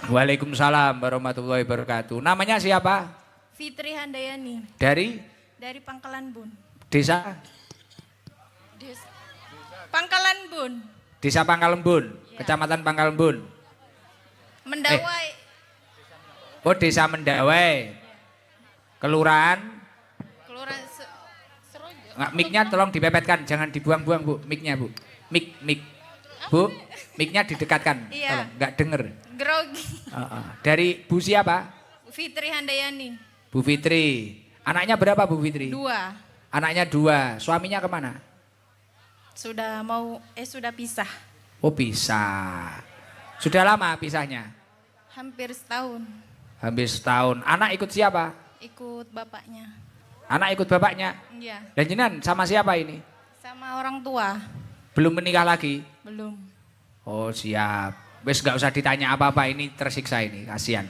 Waalaikumsalam warahmatullahi wabarakatuh. Namanya siapa? Fitri Handayani. Dari Pangkalan Bun. Desa Pangkalan Bun. Desa Pangkalembun, Ya. Kecamatan Pangkalembun. Mendawai. Oh, Desa Mendawai. Kelurahan. Serojo. Nggak, mic-nya tolong dipepetkan, jangan dibuang-buang Bu, mic-nya Bu. Mic. Bu, mic-nya didekatkan. Iya. Tolong, nggak denger. Grogi. Dari Bu siapa? Fitri Handayani. Bu Fitri. Anaknya berapa Bu Fitri? 2. Anaknya 2. Suaminya kemana? Sudah pisah. Oh, pisah. Sudah lama pisahnya? Hampir setahun. Hampir setahun. Anak ikut siapa? Ikut bapaknya. Anak ikut bapaknya? Iya. Dan jenengan sama siapa ini? Sama orang tua. Belum menikah lagi? Belum. Oh, siap. Wes gak usah ditanya apa-apa, ini tersiksa ini, kasihan.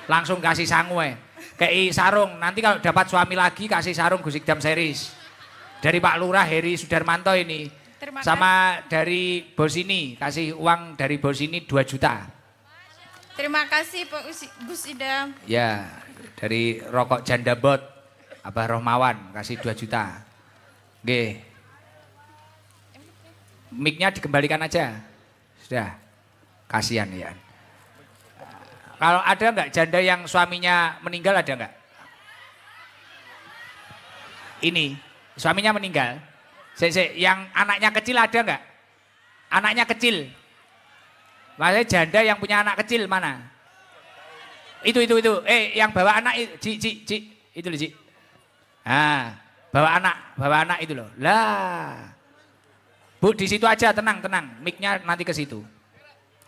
Langsung kasih sangu Kayak sarung, nanti kalau dapat suami lagi kasih sarung Gus Ikdam series. Dari Pak Lurah Heri Sudarmanto ini. Terima Sama dari bos ini, kasih uang dari bos ini 2 juta. Terima kasih Pak Gus Idam. Ya, dari rokok janda bot, Abah Rohmawan kasih 2 juta. Oke. Mic-nya dikembalikan aja. Sudah. Kasihan ya. Kalau ada enggak janda yang suaminya meninggal ada enggak? Ini, suaminya meninggal. Yang anaknya kecil ada enggak? Anaknya kecil. Maksudnya janda yang punya anak kecil mana? Itu. Yang bawa anak, Ci. Itu loh, Ci. Bawa anak itu loh. Lah. Bu, di situ aja, tenang. Mic-nya nanti ke situ.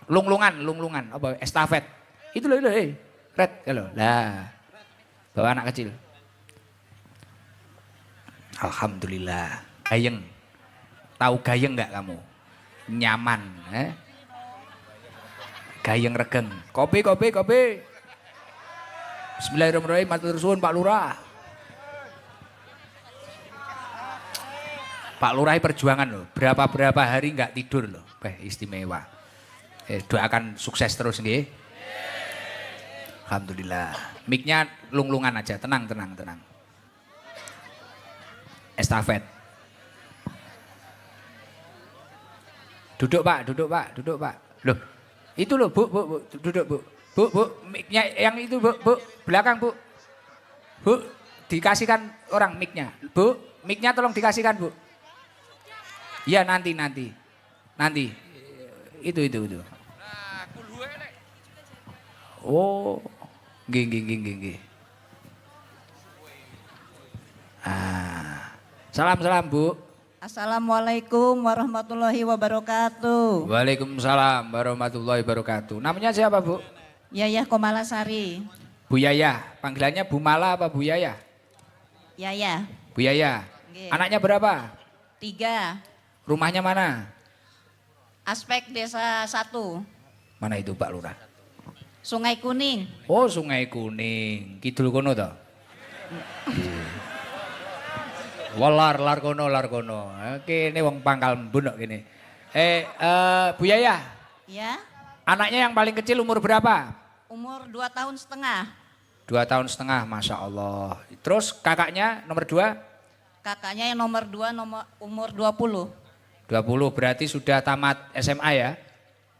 Lunglungan, apa? Estafet. Itu loh, Red, kalau. Lah. Bawa anak kecil. Alhamdulillah. Gayeng. Tahu gayeng enggak kamu? Nyaman, Gayeng regeng. Kopi. Bismillahirrahmanirrahim. Matur suwun Pak Lurah. Pak Lurah perjuangan loh. Berapa hari nggak tidur loh. Istimewa. Doakan sukses terus nggih. Alhamdulillah. Mic-nya lung-lungan aja. Tenang. Estafet. Duduk Pak. Loh, itu loh Bu. Duduk Bu. Bu, mic-nya yang itu Bu. Belakang Bu. Bu, dikasihkan orang mic-nya. Bu, mic-nya tolong dikasihkan Bu. Iya nanti. Itu. Oh, nggih. Salam Bu. Assalamualaikum warahmatullahi wabarakatuh. Waalaikumsalam warahmatullahi wabarakatuh. Namanya siapa Bu? Yayah Komalasari. Bu Yayah. Panggilannya Bu Mala apa Bu Yayah? Yayah. Bu Yayah. Nggih. Anaknya berapa? 3. Rumahnya mana? Aspek Desa 1. Mana itu Pak Lurah? Sungai Kuning. Oh, Sungai Kuning. Kidul kono to? Lar kono. Kene wong Pangkal Embun kok kene. Bu Yayah, Ya. anaknya yang paling kecil umur berapa? Umur 2 tahun setengah. 2 tahun setengah, Masya Allah. Terus kakaknya nomor 2? Kakaknya yang nomor 2 umur 20. 20 berarti sudah tamat SMA ya?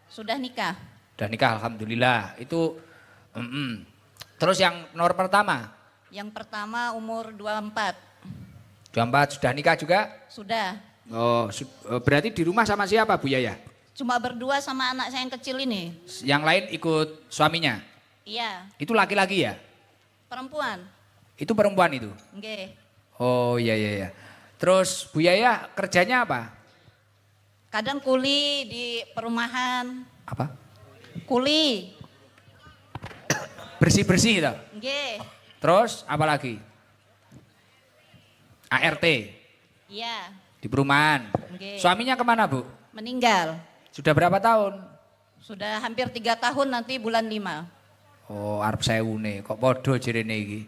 Sudah nikah. Sudah nikah, Alhamdulillah. Itu, Terus yang nomor pertama? Yang pertama umur 24. 24 sudah nikah juga? Sudah. Oh, berarti di rumah sama siapa Bu Yayah? Cuma berdua sama anak saya yang kecil ini. Yang lain ikut suaminya? Iya. Itu laki-laki ya? Perempuan. Itu perempuan itu? Nggih. Oh iya. Terus Bu Yayah kerjanya apa? Kadang kuli di perumahan. Apa? Kuli. Bersih-bersih gitu? Nggih. Terus apa lagi? ART Iya. di perumahan. Nggih. Suaminya kemana Bu? Meninggal. Sudah berapa tahun? Sudah hampir 3 tahun nanti bulan 5. Oh arep sewune kok podo jerene iki.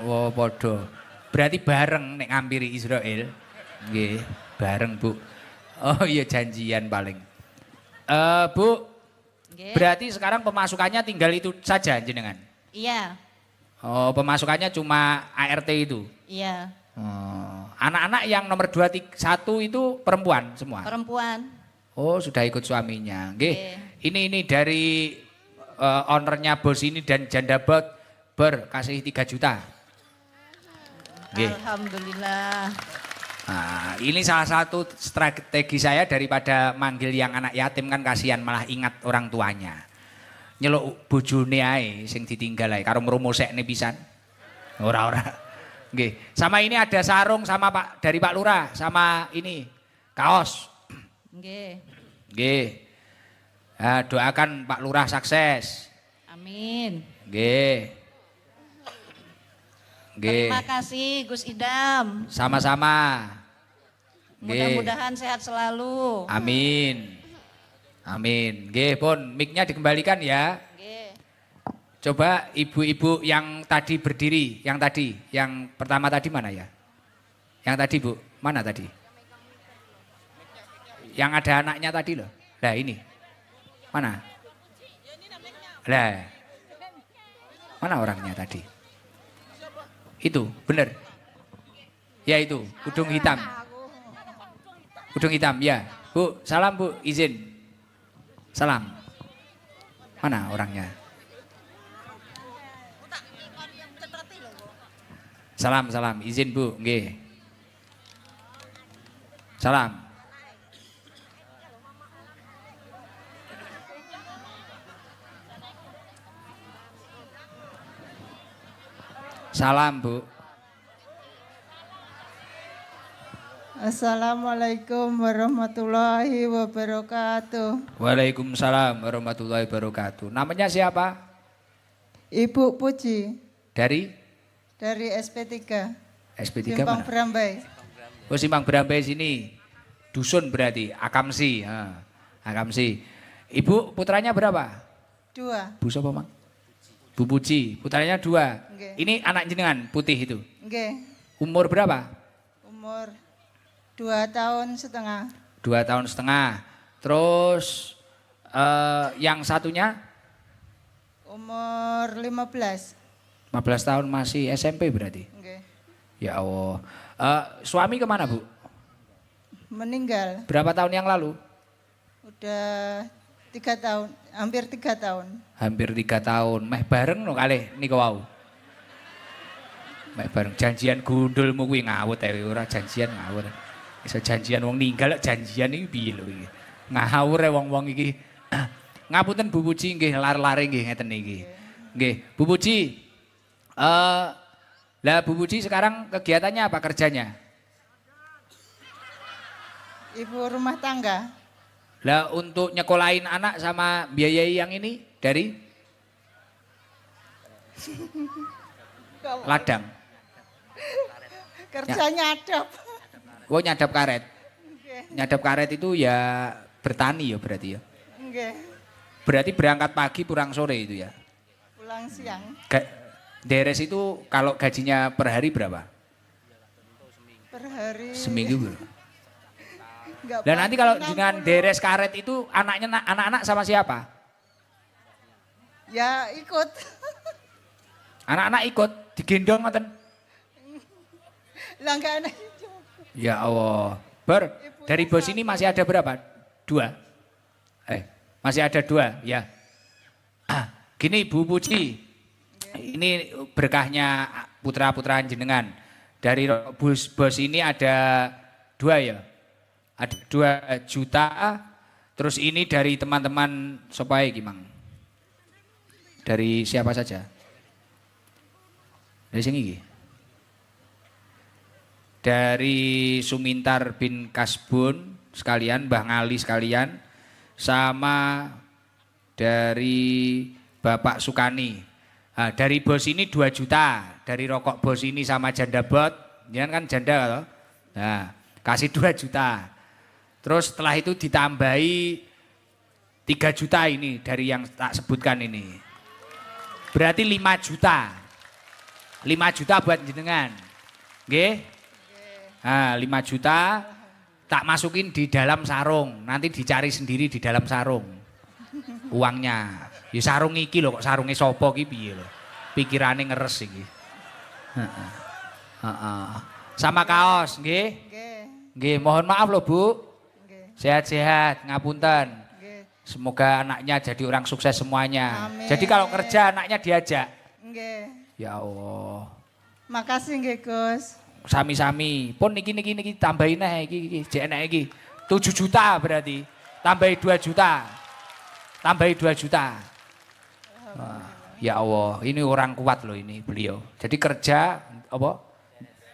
Oh podo. Berarti bareng nek ngampiri Israel. Nggih, bareng Bu. Oh iya janjian paling. Bu, Nggih. berarti sekarang pemasukannya tinggal itu saja jenengan? Iya. Oh pemasukannya cuma ART itu? Iya. Oh, anak-anak yang nomor 2, 1 itu perempuan semua? Perempuan. Oh sudah ikut suaminya. Nggih. Nggih. Ini dari ownernya bos ini dan janda bot berkasih 3 juta. Nggih. Alhamdulillah. Nah, ini salah satu strategi saya daripada manggil yang anak yatim kan kasihan malah ingat orang tuanya. Nyeluk bojone ae sing ditinggal ae karo mrumosekne pisan. Ora. Nggih. Sama ini ada sarung sama Pak dari Pak Lurah sama ini kaos. Nggih. Nggih. Nah, doakan Pak Lurah sukses. Amin. Nggih. Nggih. Terima kasih Gus Idam. Sama-sama. Nggih. Mudah-mudahan sehat selalu. Amin. Nggih, pun mic-nya dikembalikan ya. Nggih. Coba ibu-ibu yang tadi berdiri, yang pertama tadi mana ya? Yang tadi Bu, mana tadi? Yang ada anaknya tadi loh. Lah ini. Mana? Lah. Mana orangnya tadi? Itu, bener. Ya itu, udung hitam. Udung hitam, ya. Bu, salam Bu, izin. Salam. Mana orangnya? Salam, izin Bu, nggih. Salam. Salam Bu. Assalamualaikum warahmatullahi wabarakatuh. Waalaikumsalam warahmatullahi wabarakatuh. Namanya siapa? Ibu Puji Dari dari SP3. SP3 Simpang mana? Berambai. Oh Simpang Berambai sini. Dusun berarti, Akamsi. Akamsi. Ibu putranya berapa? 2. Bu siapa Mang? Bu Puji. Putranya 2. Nggih. Ini anak jenengan putih itu. Nggih. Umur berapa? Umur 2,5 tahun. 2 tahun setengah. Terus yang satunya Umur 15. 15 tahun masih SMP berarti. Nggih. Ya Allah. Suami kemana Bu? Meninggal Berapa tahun yang lalu? udah 3 tahun, hampir 3 tahun. Hampir 3 tahun. Meh bareng no kalih niku wau. Meh bareng janjian gundulmu kuwi ngawut ora janjian ngawur. Iso janjian wong ninggal janjian iki piye lho iki. Ngawur wong-wong iki. Ngapunten Bu Puji nggih lar-lare nggih ngeten iki. Nggih, Bu Puji. Lah Bu Puji sekarang kegiatannya apa kerjanya? Ibu rumah tangga. Lah untuk nyekolahin anak sama biayai yang ini dari ladang. Kerjanya adab. Oh nyadap karet. Nggih. Nyadap karet itu ya bertani ya berarti ya. Nggih. Berarti berangkat pagi pulang sore itu ya. Pulang siang. Deres itu kalau gajinya per hari berapa? Per hari. Seminggu bro. Nggak Dan nanti kalau 60. dengan deres karet itu anak-anak sama siapa? Ya ikut. Anak-anak ikut digendong ngoten. Lah nggak ada itu. Ya Allah. Dari bos ini masih ada berapa? 2. Masih ada 2 ya. Gini Bu Puji. Ini berkahnya putra-putraan jenengan. Dari bos ini ada 2 ya. Ada 2 juta. Terus ini dari teman-teman supaya gimana? Dari siapa saja? Dari sini iki. Dari Sumintar bin Kasbun sekalian, Mbah Ngali sekalian, sama dari Bapak Sukani. Nah, dari bos ini 2 juta, dari rokok bos ini sama janda bot, jangan kan janda loh. Nah, kasih 2 juta. Terus setelah itu ditambahi 3 juta ini dari yang tak sebutkan ini. Berarti 5 juta. 5 juta buat jenengan. Nggih? Nah, 5 juta tak masukin di dalam sarung. Nanti dicari sendiri di dalam sarung. Uangnya. Ya sarung iki lho kok sarunge sapa iki piye lho. Pikirane ngeres iki. Sama kaos, nggih? Nggih. Nggih, mohon maaf lho Bu. Nggih. Sehat-sehat, ngapunten. Nggih. Semoga anaknya jadi orang sukses semuanya. Amin. Jadi kalau kerja anaknya diajak. Nggih. Ya Allah. Makasih nggih Gus. Sami-sami. Pun niki tambahin ae iki jek enek iki. 7 juta berarti. Tambahi 2 juta. Tambahi 2 juta. Wah, ya Allah, ini orang kuat loh ini beliau. Jadi kerja apa?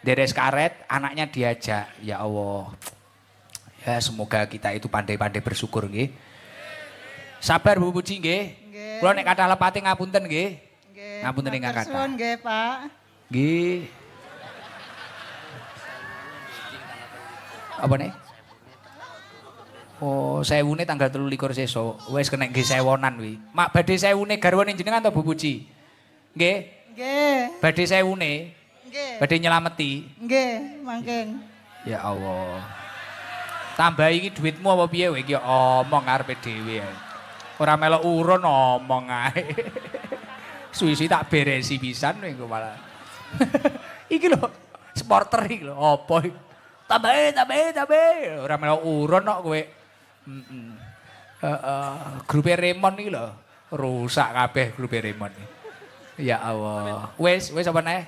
Deres karet, anaknya diajak. Ya Allah. Ya semoga kita itu pandai-pandai bersyukur nggih. Sabar Bu Puji nggih. Nggih. Kula nek kathah lepate ngapunten nggih. Nggih. Ngapunten ingkang Matur kathah. suwun nggih Pak. Nggih. Apa nih? Oh, sewune tanggal 23 sesuk. Wis kena nggih sewonan wi. Mak badhe sewune garwane jenengan to Bu Puji? Nggih. Nggih. Badhe sewune. Nggih. Badhe nyelameti. Nggih, mangken. Ya Allah. Tambah iki duitmu apa piye kowe iki omong karepe dhewe ae. Ora melok urun omong ae. Suwi-suwi tak beresi pisan kowe malah. Iki lho, supporter iki lho, apa iki? Tambahe. Ora melok urun kok kowe. Grupe Raymond iki lho, rusak kabeh grupe Raymond iki. Ya Allah. Wis apa neh?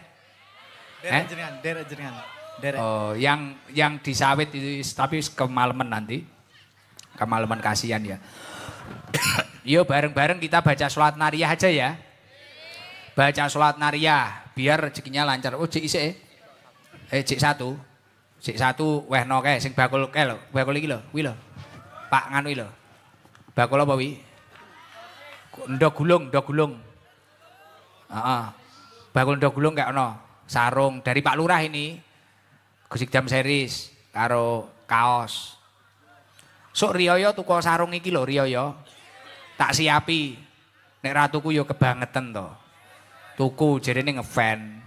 Derek jenengan. Derek. Oh, yang di sawit itu tapi kemalaman nanti. Kemalaman kasihan ya. Yuk bareng-bareng kita baca sholat nariyah aja ya. Baca sholat nariyah biar rezekinya lancar. Oh, cik isik. Cik satu. Cik satu wehno kae sing bakul kae lho. Bakul iki lho, kuwi lho. Pak nganu iki lho. Bakul apa wi? Ndok gulung. Heeh. Bakul ndok gulung kayak ono. Sarung dari Pak Lurah ini. Gusik jam series karo kaos. Sok Riyaya tuku sarung iki lho Riyaya. Tak siapi. Nek ratuku yo kebangetan to. Tuku jarene ngefan.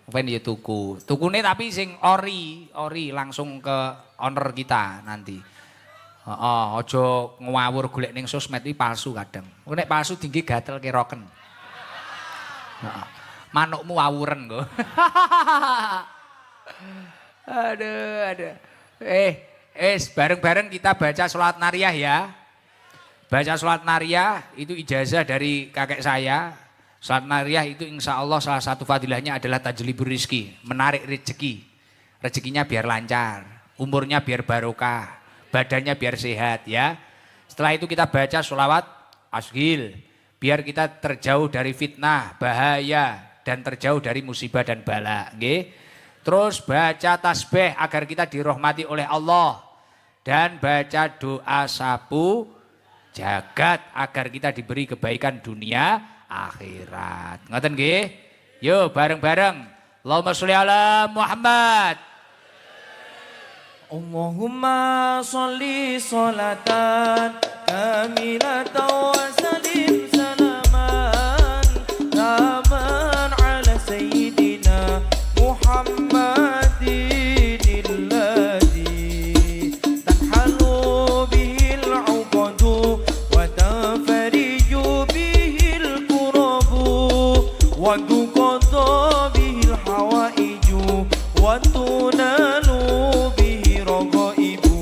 Pen ya tuku. Tukune tapi sing ori langsung ke owner kita nanti. Heeh, aja ngawur golek ning sosmed iki palsu kadang. Nek palsu tinggi gatel keroken. Heeh. Manukmu wawuren kok. Aduh. Bareng-bareng kita baca sholat nariyah ya. Baca sholat nariyah itu ijazah dari kakek saya. Sholat nariyah itu insya Allah salah satu fadilahnya adalah tajlibur rizki, menarik rezeki. Rezekinya biar lancar, umurnya biar barokah, badannya biar sehat ya. Setelah itu kita baca sholawat asghil, biar kita terjauh dari fitnah, bahaya, dan terjauh dari musibah dan bala. Nggih. Terus baca tasbih agar kita dirahmati oleh Allah. Dan baca doa sapu jagat agar kita diberi kebaikan dunia akhirat. Ngoten nggih? Yo bareng-bareng. Allahumma sholli ala Muhammad. Allahumma sholli sholatan kamilatan wa salim salaman taman ala sayyidina Muhammadin alladhi tanhalu bihil 'uqadu wa tafariju bihil kurabu wa tuqadda bihil hawaiju wa tunalu bihi ragaibu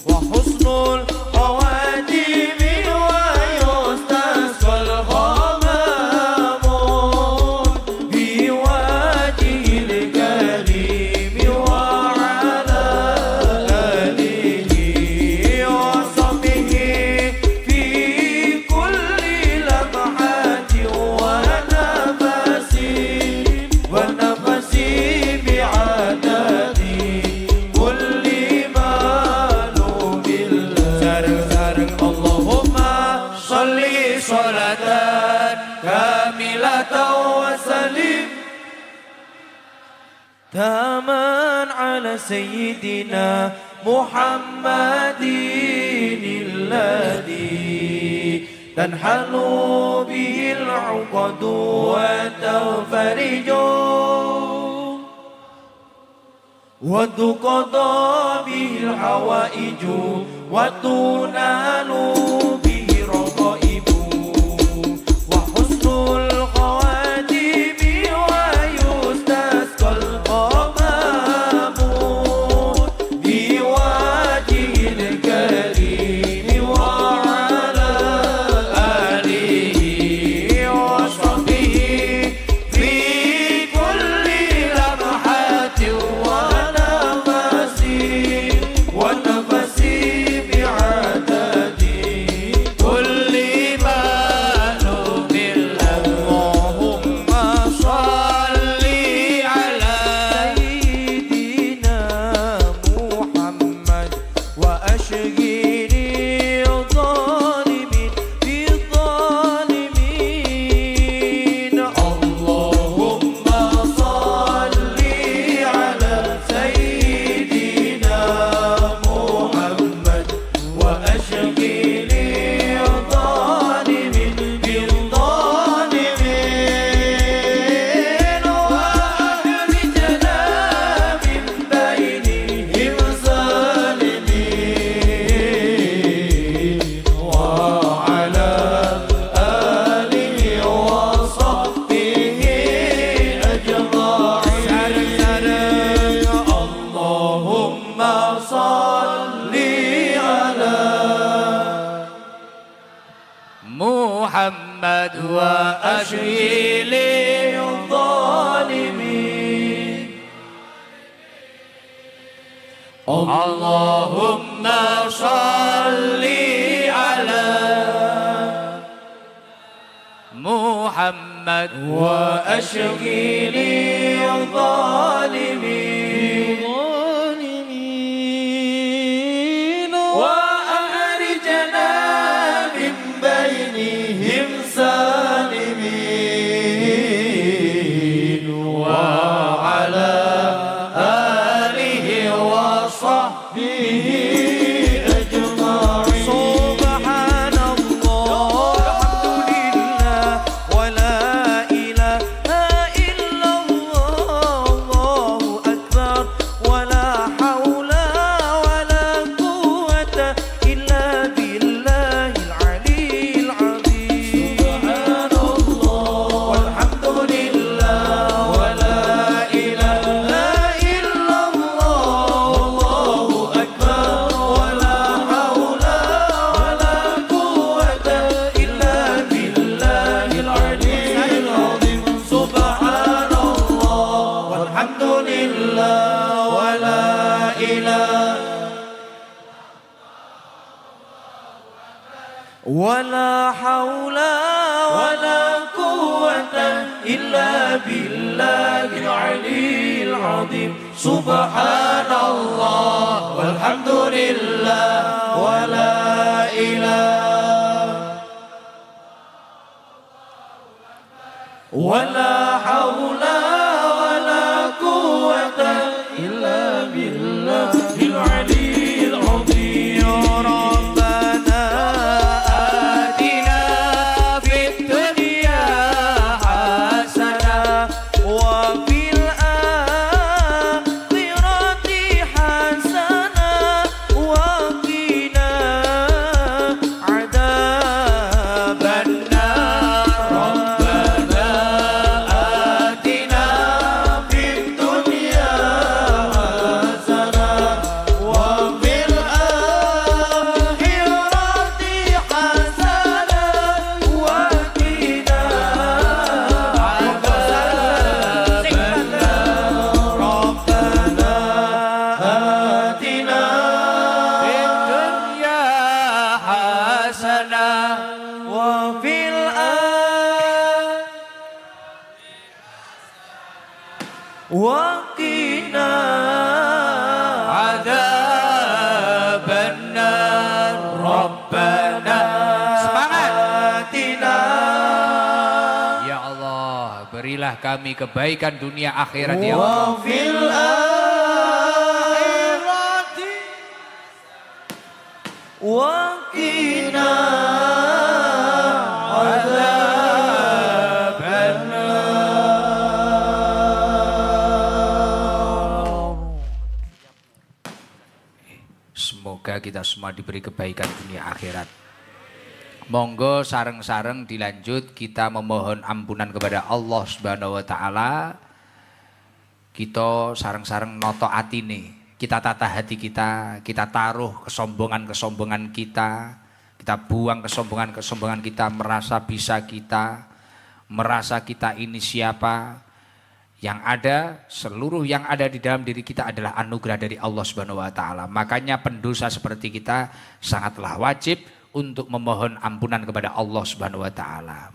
wa husnul khawatimi wa yustasqal ghamamun bi wajhil karim wa ala alihi wa sahbihi fi kulli lamhati wa nafasi bi'adadi kulli malubil sarang Allahumma sholli sholatan kamilatan wa salim taman ala sayyidina Muhammadin alladhi tanhalu bihil 'uqadu wa tafariju wa tuqadda bihil hawaiju wa tunalu bihi ragaibu wa husnul khawatimi wa yustasqal ghamamu bi wajhil karim wa ala alihi wa sahbihi fi kulli lamhatin wa nafasi bi'adadi kulli malubil Allahumma sholli ala sayyidina Muhammad wa ashghili zalimin bi zalimin Allahumma sholli ala sayyidina Muhammad wa ashghili zalimin bil zalimin wa akhrijna min bainihim zalimin wa ala alihi wa sahbihi ajma'in Allahumma salli ala Muhammad wa ashghili zalimin Allahumma salli ala Muhammad wa ashghili zalimin wa akhrijna min bainihim salimin wa ala alihi wa sahbihi ajma'in subhanallah walhamdulillah wa la ilaha illallah walhamdulillah wa la ilaha ولا حول ولا قوة إلا بالله العلي العظيم سبحان الله والحمد لله ولا إله ولا حول ولا قوة إلا بالله العلي العظيم يا ربنا وقنا عذاب النار ربنا Semangat. آتنا Ya Allah, berilah kami kebaikan dunia akhirat ya Allah. وفي الآخرة وقنا عذاب النار Semoga kita semua diberi kebaikan dunia akhirat. Monggo sareng-sareng dilanjut kita memohon ampunan kepada Allah Subhanahu wa taala. Kita sareng-sareng noto atine, kita tata hati kita taruh kesombongan-kesombongan kita buang kesombongan-kesombongan kita, merasa bisa kita, merasa kita ini siapa. Yang ada, seluruh yang ada di dalam diri kita adalah anugerah dari Allah Subhanahu wa taala. Makanya pendosa seperti kita sangatlah wajib untuk memohon ampunan kepada Allah Subhanahu wa taala.